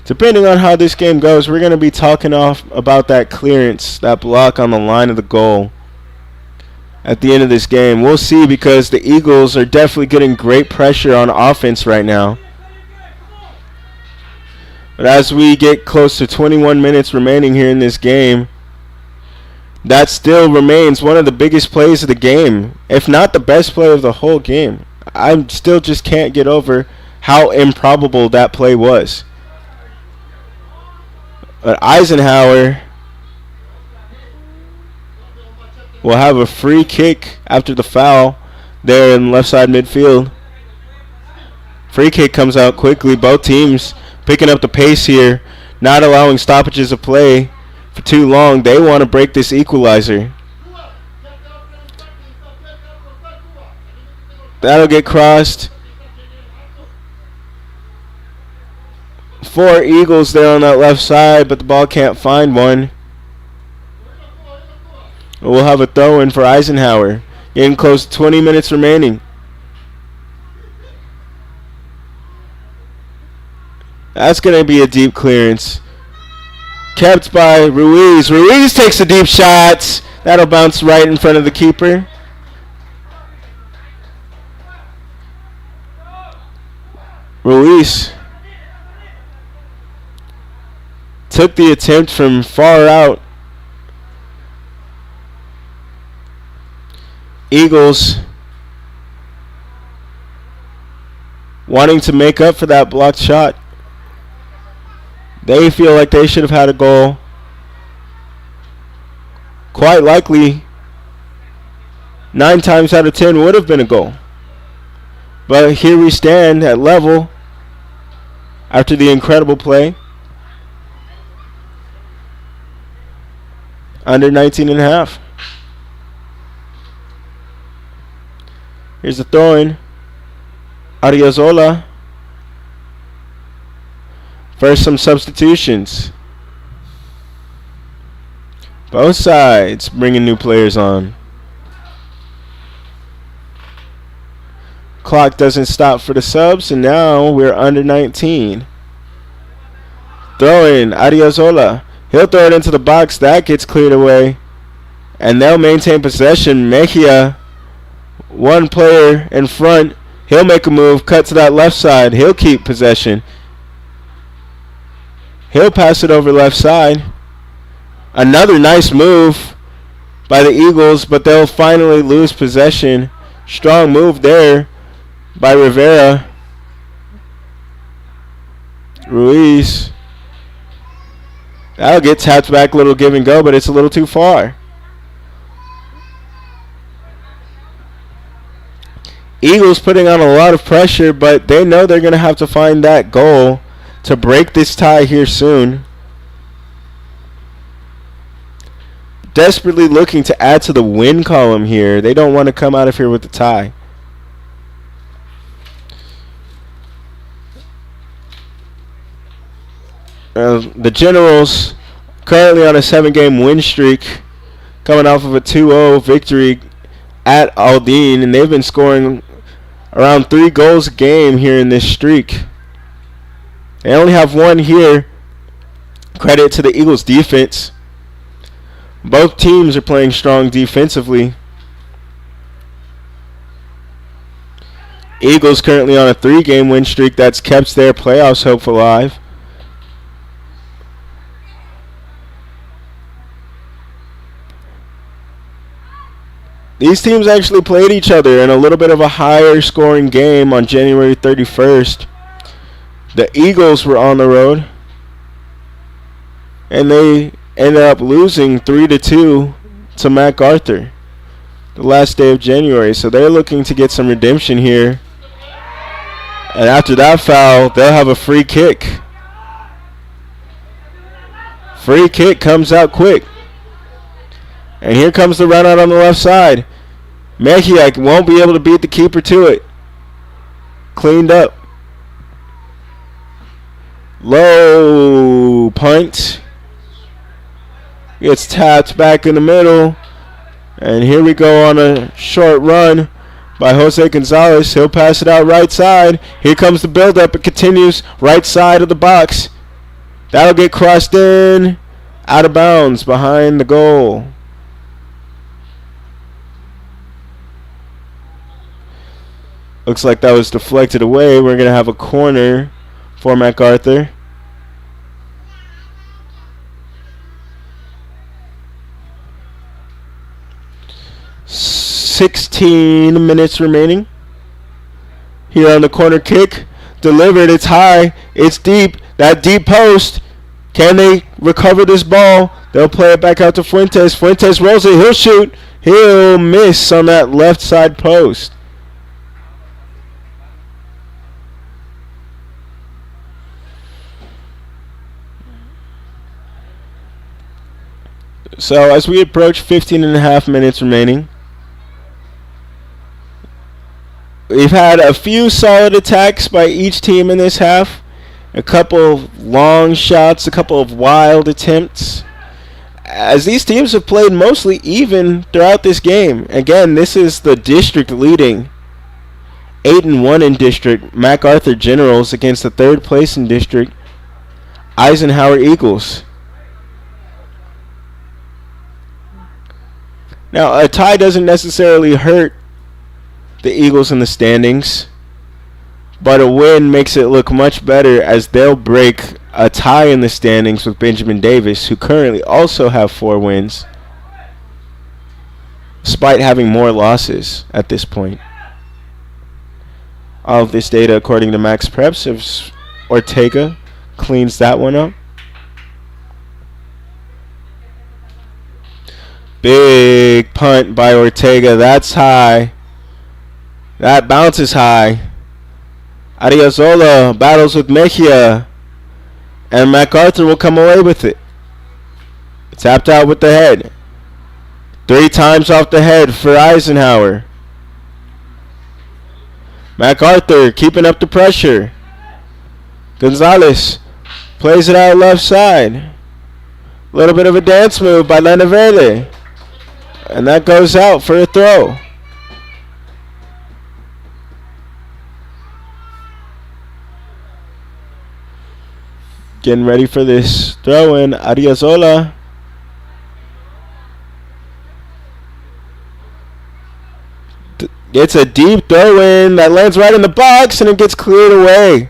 Depending on how this game goes, we're going to be talking about that clearance, that block on the line of the goal at the end of this game. We'll see, because the Eagles are definitely getting great pressure on offense right now. But as we get close to 21 minutes remaining here in this game, that still remains one of the biggest plays of the game, if not the best play of the whole game. I still just can't get over how improbable that play was. But Eisenhower will have a free kick after the foul there in left side midfield. Free kick comes out quickly. Both teams picking up the pace here, not allowing stoppages of play for too long. They want to break this equalizer. That'll get crossed. 4 Eagles there on that left side, but the ball can't find one. We'll have a throw-in for Eisenhower. Getting close to 20 minutes remaining. That's going to be a deep clearance. Kept by Ruiz. Ruiz takes a deep shot. That'll bounce right in front of the keeper. Ruiz took the attempt from far out. Eagles wanting to make up for that blocked shot. They feel like they should have had a goal. Quite likely, 9 times out of 10 would have been a goal. But here we stand at level after the incredible play. Under 19.5. Here's the throw-in. Ariozola. First, some substitutions. Both sides bringing new players on. Clock doesn't stop for the subs, and now we're under 19. Throw-in. Ariozola. He'll throw it into the box. That gets cleared away. And they'll maintain possession. Mejia, one player in front. He'll make a move. Cut to that left side. He'll keep possession. He'll pass it over left side. Another nice move by the Eagles, but they'll finally lose possession. Strong move there by Rivera. Ruiz. That'll get tapped back, a little give and go, but it's a little too far. Eagles putting on a lot of pressure, but they know they're going to have to find that goal to break this tie here soon. Desperately looking to add to the win column here. They don't want to come out of here with the tie. The Generals currently on a 7-game win streak, coming off of a 2-0 victory at Aldine, and they've been scoring around 3 goals a game here in this streak. They only have 1 here. Credit to the Eagles' defense. Both teams are playing strong defensively. Eagles currently on a 3-game win streak that's kept their playoffs hope alive. These teams actually played each other in a little bit of a higher scoring game on January 31st. The Eagles were on the road, and they ended up losing 3-2 to MacArthur the last day of January. So they're looking to get some redemption here. And after that foul, they'll have a free kick. Free kick comes out quick. And here comes the run out on the left side. Mejia won't be able to beat the keeper to it. Cleaned up. Low punt. Gets tapped back in the middle. And here we go on a short run. by Jose Gonzalez. He'll pass it out right side. Here comes the buildup. It continues right side of the box. That'll get crossed in. Out of bounds behind the goal. Looks like that was deflected away. We're going to have a corner for MacArthur. $16 minutes remaining. Here on the corner kick. Delivered. It's high. It's deep. That deep post. Can they recover this ball? They'll play it back out to Fuentes. Fuentes rolls it. He'll shoot. He'll miss on that left side post. So as we approach 15 and a half minutes remaining, we've had a few solid attacks by each team in this half. A couple of long shots, a couple of wild attempts. As these teams have played mostly even throughout this game. Again, this is the district leading 8-1 in district MacArthur Generals against the third place in district Eisenhower Eagles. Now, a tie doesn't necessarily hurt the Eagles in the standings, but a win makes it look much better as they'll break a tie in the standings with Benjamin Davis, who currently also have 4 wins, despite having more losses at this point. All of this data according to Max Preps, if Ortega cleans that one up. Big punt by Ortega. That's high. That bounces high. Ariazola battles with Mejia. And MacArthur will come away with it. Tapped out with the head. 3 times off the head for Eisenhower. MacArthur keeping up the pressure. Gonzalez plays it out left side. A little bit of a dance move by Landaverde. And that goes out for a throw. Getting ready for this throw in. Ariazola. Gets a deep throw in that lands right in the box and it gets cleared away.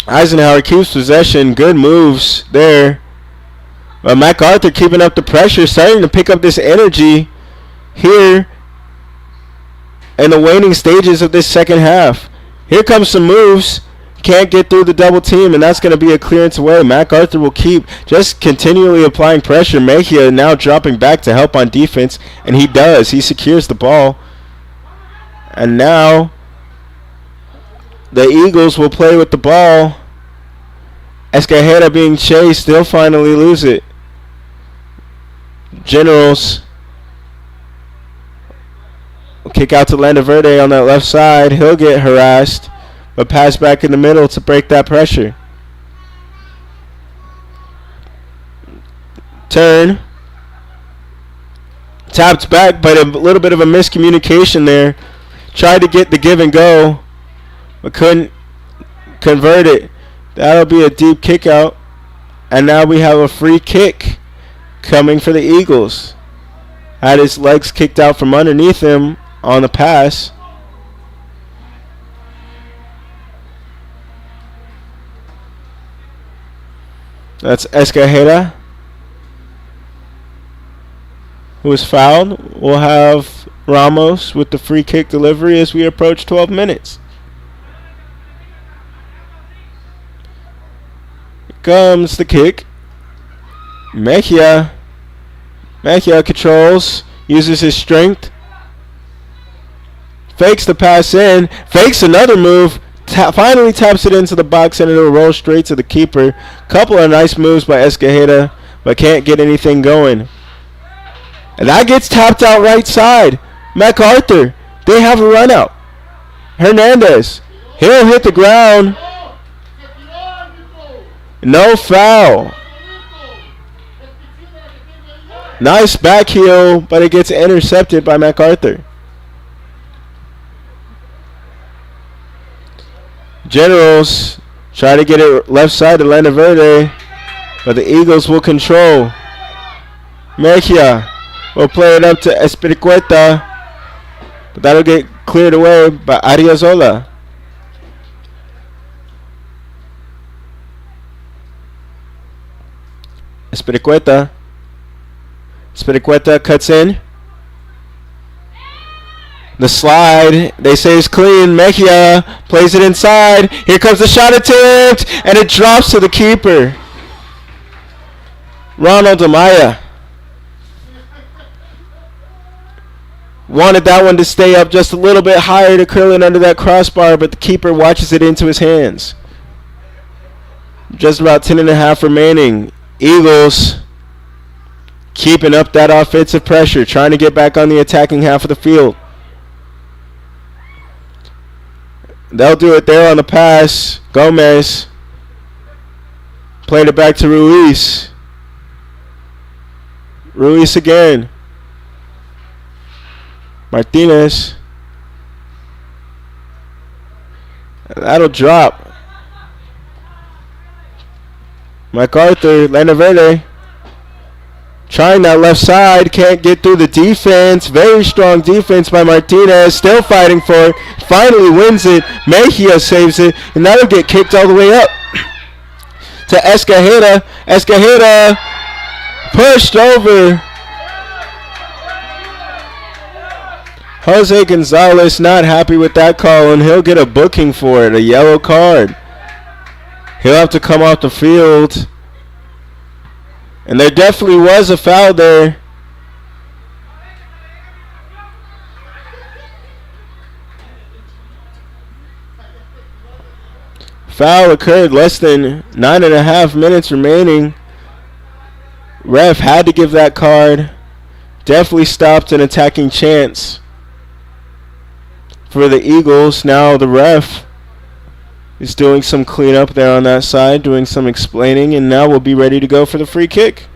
Eisenhower keeps possession. Good moves there. But MacArthur keeping up the pressure, starting to pick up this energy here in the waning stages of this second half. Here comes some moves. Can't get through the double team, and that's going to be a clearance away. MacArthur will keep just continually applying pressure. Mejia now dropping back to help on defense, and he does. He secures the ball. And now the Eagles will play with the ball. Escajeda being chased. They'll finally lose it. Generals will kick out to Landaverde on that left side. He'll get harassed, but pass back in the middle to break that pressure. Turn. Tapped back, but a little bit of a miscommunication there. Tried to get the give and go, but couldn't convert it. That'll be a deep kick out. And now we have a free kick coming for the Eagles. Had his legs kicked out from underneath him on the pass. That's Escajeda, who was fouled. We'll have Ramos with the free kick delivery as we approach 12 minutes. Comes the kick. Mejia controls, uses his strength, fakes the pass in, fakes another move, finally taps it into the box, and it'll roll straight to the keeper. Couple of nice moves by Escajeda, but can't get anything going. And that gets tapped out right side. MacArthur, they have a run out. Hernandez, he'll hit the ground. No foul. Nice back heel, but it gets intercepted by MacArthur. Generals try to get it left side to Landaverde, but the Eagles will control. Mejia will play it up to Espiricueta, but that'll get cleared away by Ariozola. Espiricueta cuts in. The slide, they say, is clean. Mejia plays it inside. Here comes the shot attempt, and it drops to the keeper. Ronald Amaya wanted that one to stay up just a little bit higher to curl it under that crossbar, but the keeper watches it into his hands. Just about 10.5 remaining. Eagles keeping up that offensive pressure, trying to get back on the attacking half of the field. They'll do it there on the pass. Gomez played it back to Ruiz. Ruiz again. Martinez. That'll drop. MacArthur, Landaverde, trying that left side, can't get through the defense. Very strong defense by Martinez, still fighting for it. Finally wins it. Mejia saves it, and that'll get kicked all the way up to Escajeda. Escajeda pushed over. Jose Gonzalez not happy with that call, and he'll get a booking for it, a yellow card. He'll have to come off the field. And there definitely was a foul there. Foul occurred less than 9.5 minutes remaining. Ref had to give that card. Definitely stopped an attacking chance for the Eagles. Now the ref is doing some cleanup there on that side, doing some explaining, and now we'll be ready to go for the free kick.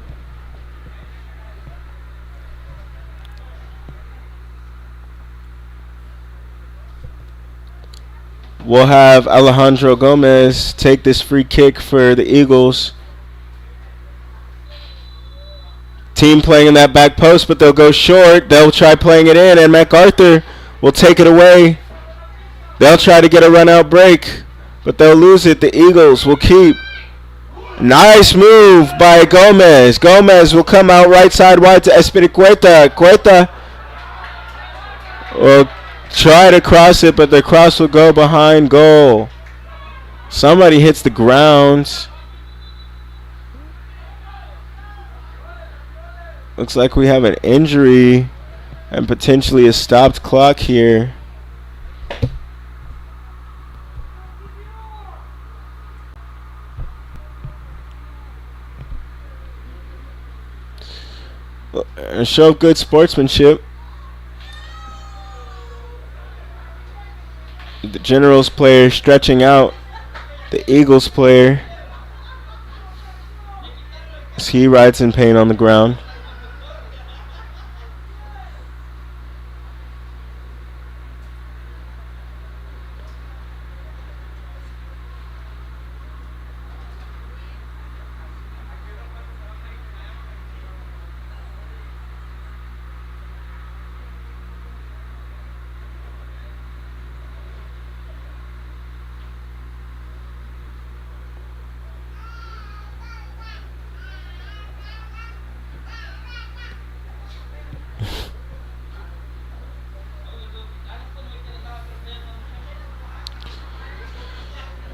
We'll have Alejandro Gomez take this free kick for the Eagles. Team playing in that back post, but they'll go short. They'll try playing it in, and MacArthur will take it away. They'll try to get a run-out break, but they'll lose it. The Eagles will keep. Nice move by Gomez. Gomez will come out right side wide to Espiricueta. Cueta will try to cross it, but the cross will go behind goal. Somebody hits the ground. Looks like we have an injury and potentially a stopped clock here. A show of good sportsmanship. The Generals player stretching out the Eagles player as he rides in pain on the ground.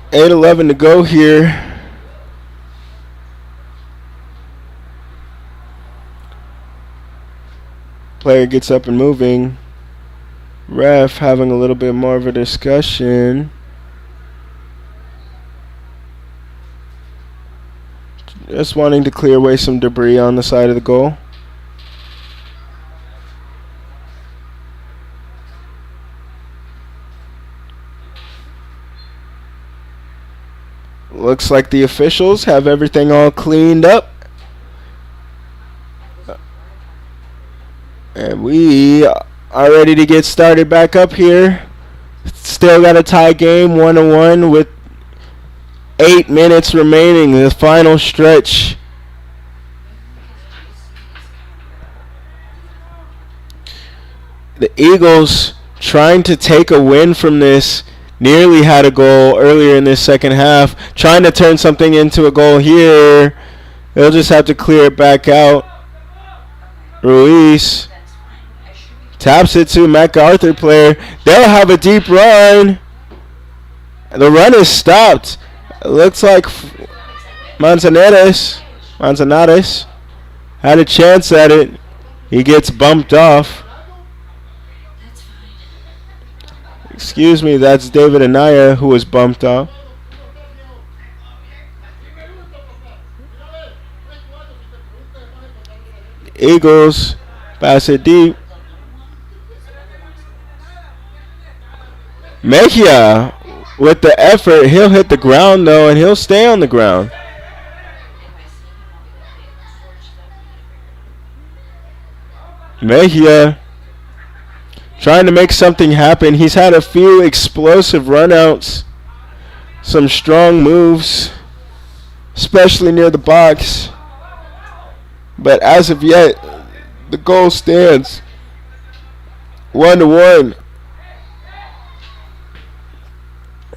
.8:11 to go here. Player gets up and moving. Ref having a little bit more of a discussion. Just wanting to clear away some debris on the side of the goal. Looks like the officials have everything all cleaned up. We are ready to get started back up here. Still got a tie game, 1-1 with 8 minutes remaining. The final stretch. The Eagles trying to take a win from this. Nearly had a goal earlier in this second half. Trying to turn something into a goal here. They'll just have to clear it back out. Ruiz taps it to MacArthur player. They'll have a deep run. The run is stopped. It looks like Manzanares had a chance at it. He gets bumped off. Excuse me, that's David Anaya who was bumped off. Eagles pass it deep. Mejia with the effort. He'll hit the ground though, and he'll stay on the ground. Mejia trying to make something happen. He's had a few explosive runouts, some strong moves, especially near the box. But as of yet, the goal stands 1-1.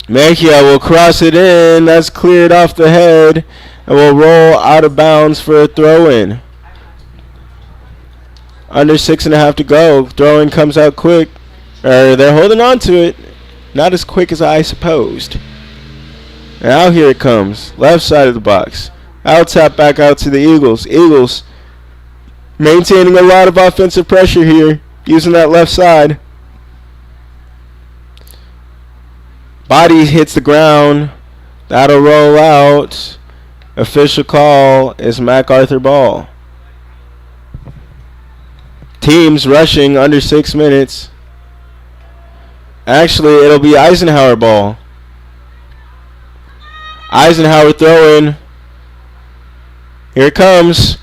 Mejia will cross it in. That's cleared off the head and will roll out of bounds for a throw-in. Under 6.5 to go. Throw-in comes out quick. They're holding on to it. Not as quick as I supposed. Now here it comes. Left side of the box. Out tap back out to the Eagles. Eagles maintaining a lot of offensive pressure here. Using that left side. Body hits the ground. That'll roll out. Official call is MacArthur ball. Teams rushing under 6 minutes. Actually, it'll be Eisenhower ball. Eisenhower throwing. Here it comes.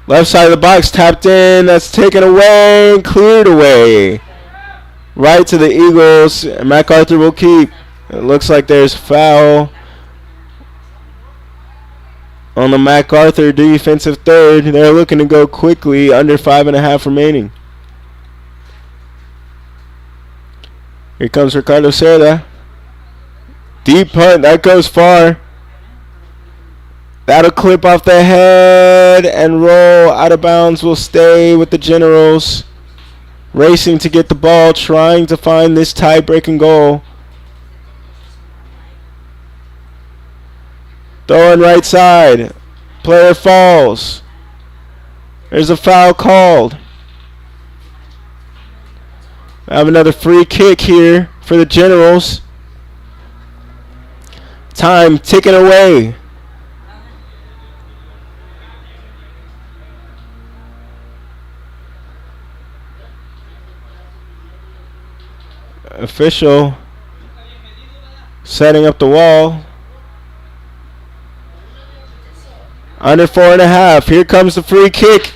Left side of the box tapped in. That's taken away. Cleared away. Right to the Eagles. MacArthur will keep. It looks like there's foul on the MacArthur defensive third. They're looking to go quickly. Under 5.5 remaining. Here comes Ricardo Cerda. Deep punt. That goes far. That'll clip off the head and roll out of bounds. Will stay with the Generals. Racing to get the ball. Trying to find this tie-breaking goal. Throwing right side. Player falls. There's a foul called. I have another free kick here for the Generals. Time ticking away. Official setting up the wall. Under 4.5. Here comes the free kick.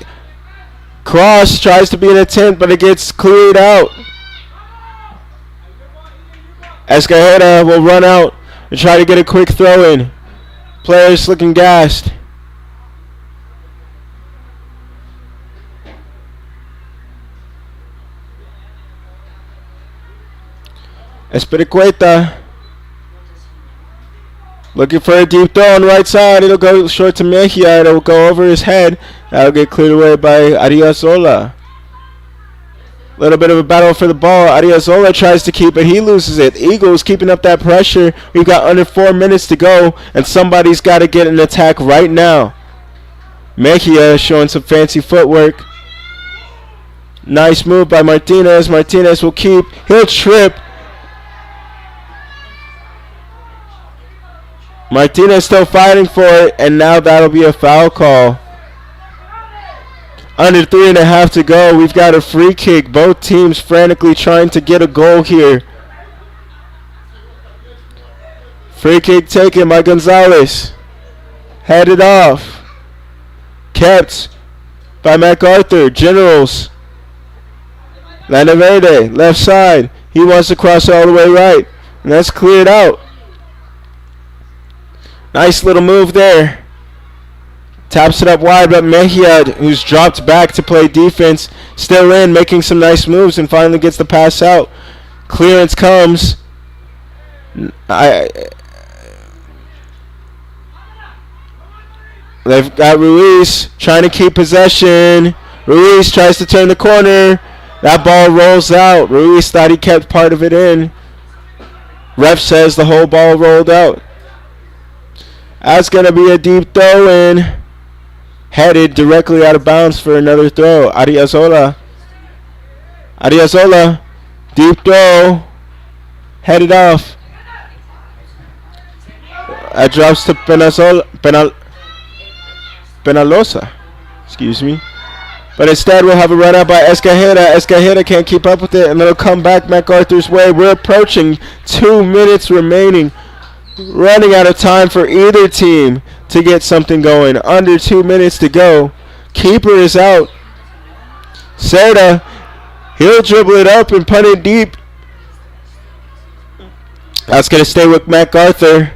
Cross tries to be an attempt, but it gets cleared out. Escajeda will run out and try to get a quick throw in. Players looking gassed. Espiricueta looking for a deep throw on the right side. It'll go short to Mejia. It'll go over his head. That'll get cleared away by Ariazola. Little bit of a battle for the ball. Ariazola tries to keep it. He loses it. Eagles keeping up that pressure. We've got under 4 minutes to go, and somebody's got to get an attack right now. Mejia showing some fancy footwork. Nice move by Martinez. Martinez will keep. He'll trip. Martinez still fighting for it, and now that'll be a foul call. Under 3.5 to go. We've got a free kick. Both teams frantically trying to get a goal here. Free kick taken by Gonzalez. Headed off. Kept by MacArthur. Generals Landaverde, left side. He wants to cross all the way right. And that's cleared out. Nice little move there. Taps it up wide, but Mejia, who's dropped back to play defense, still in, making some nice moves, and finally gets the pass out. Clearance comes. They've got Ruiz trying to keep possession. Ruiz tries to turn the corner. That ball rolls out. Ruiz thought he kept part of it in. Ref says the whole ball rolled out. That's going to be a deep throw in. Headed directly out of bounds for another throw. Ariazola. Deep throw. Headed off. That drops to Penalosa. Excuse me. But instead we'll have a run out by Escajeda. Escajeda can't keep up with it, and it'll come back MacArthur's way. We're approaching 2 minutes remaining. Running out of time for either team to get something going. Under 2 minutes to go. Keeper is out. Serta, he'll dribble it up and punt it deep. That's going to stay with MacArthur.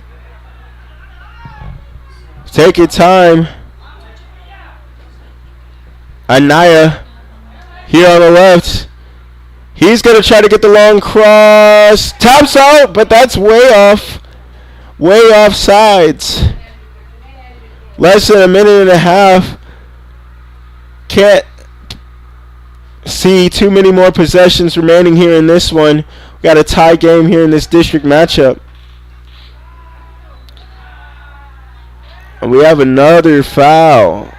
Take your time. Anaya here on the left. He's going to try to get the long cross. Taps out, but that's way off. Way off sides. Less than a minute and a half. Can't see too many more possessions remaining here in this one. We got a tie game here in this district matchup. And we have another foul.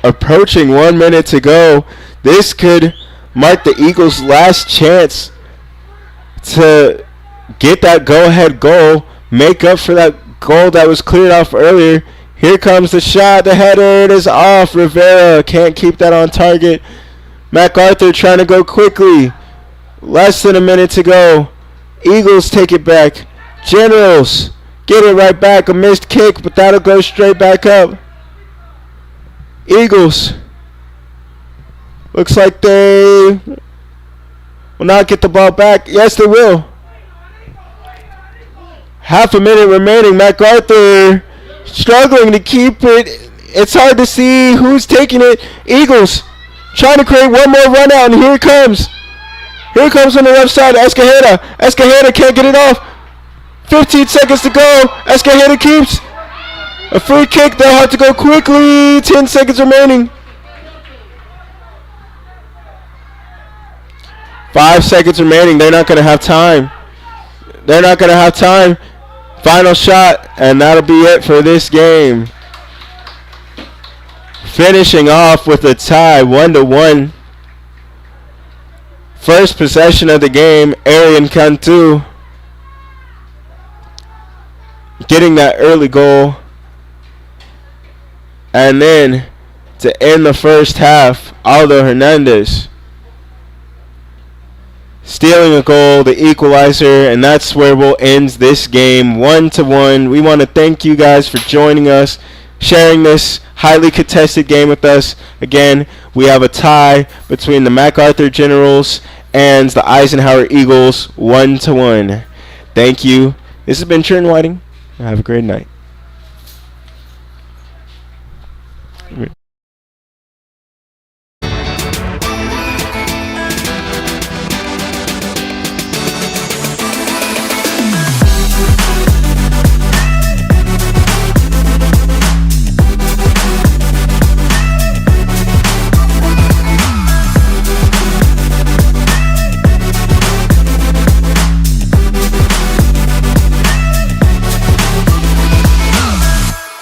Approaching 1 minute to go. This could mark the Eagles' last chance to get that go-ahead goal, make up for that goal that was cleared off earlier. Here comes the shot. The header, it is off. Rivera can't keep that on target. MacArthur trying to go quickly. Less than a minute to go. Eagles take it back. Generals get it right back. A missed kick, but that'll go straight back up. Eagles. Looks like they will not get the ball back. Yes, they will. Half a minute remaining. MacArthur struggling to keep it. It's hard to see who's taking it. Eagles trying to create one more run out, and here it comes. Here it comes on the left side. Escajeda. Escajeda can't get it off. 15 seconds to go. Escajeda keeps. A free kick. They'll have to go quickly. 10 seconds remaining. 5 seconds remaining. They're not going to have time. They're not going to have time. Final shot, and that'll be it for this game. Finishing off with a tie, 1-1. First possession of the game, Arian Cantu getting that early goal. And then to end the first half, Aldo Hernandez stealing a goal, the equalizer, and that's where we'll end this game, 1-1. We want to thank you guys for joining us, sharing this highly contested game with us. Again, we have a tie between the MacArthur Generals and the Eisenhower Eagles, 1-1. Thank you. This has been Trent Whiting. Have a great night.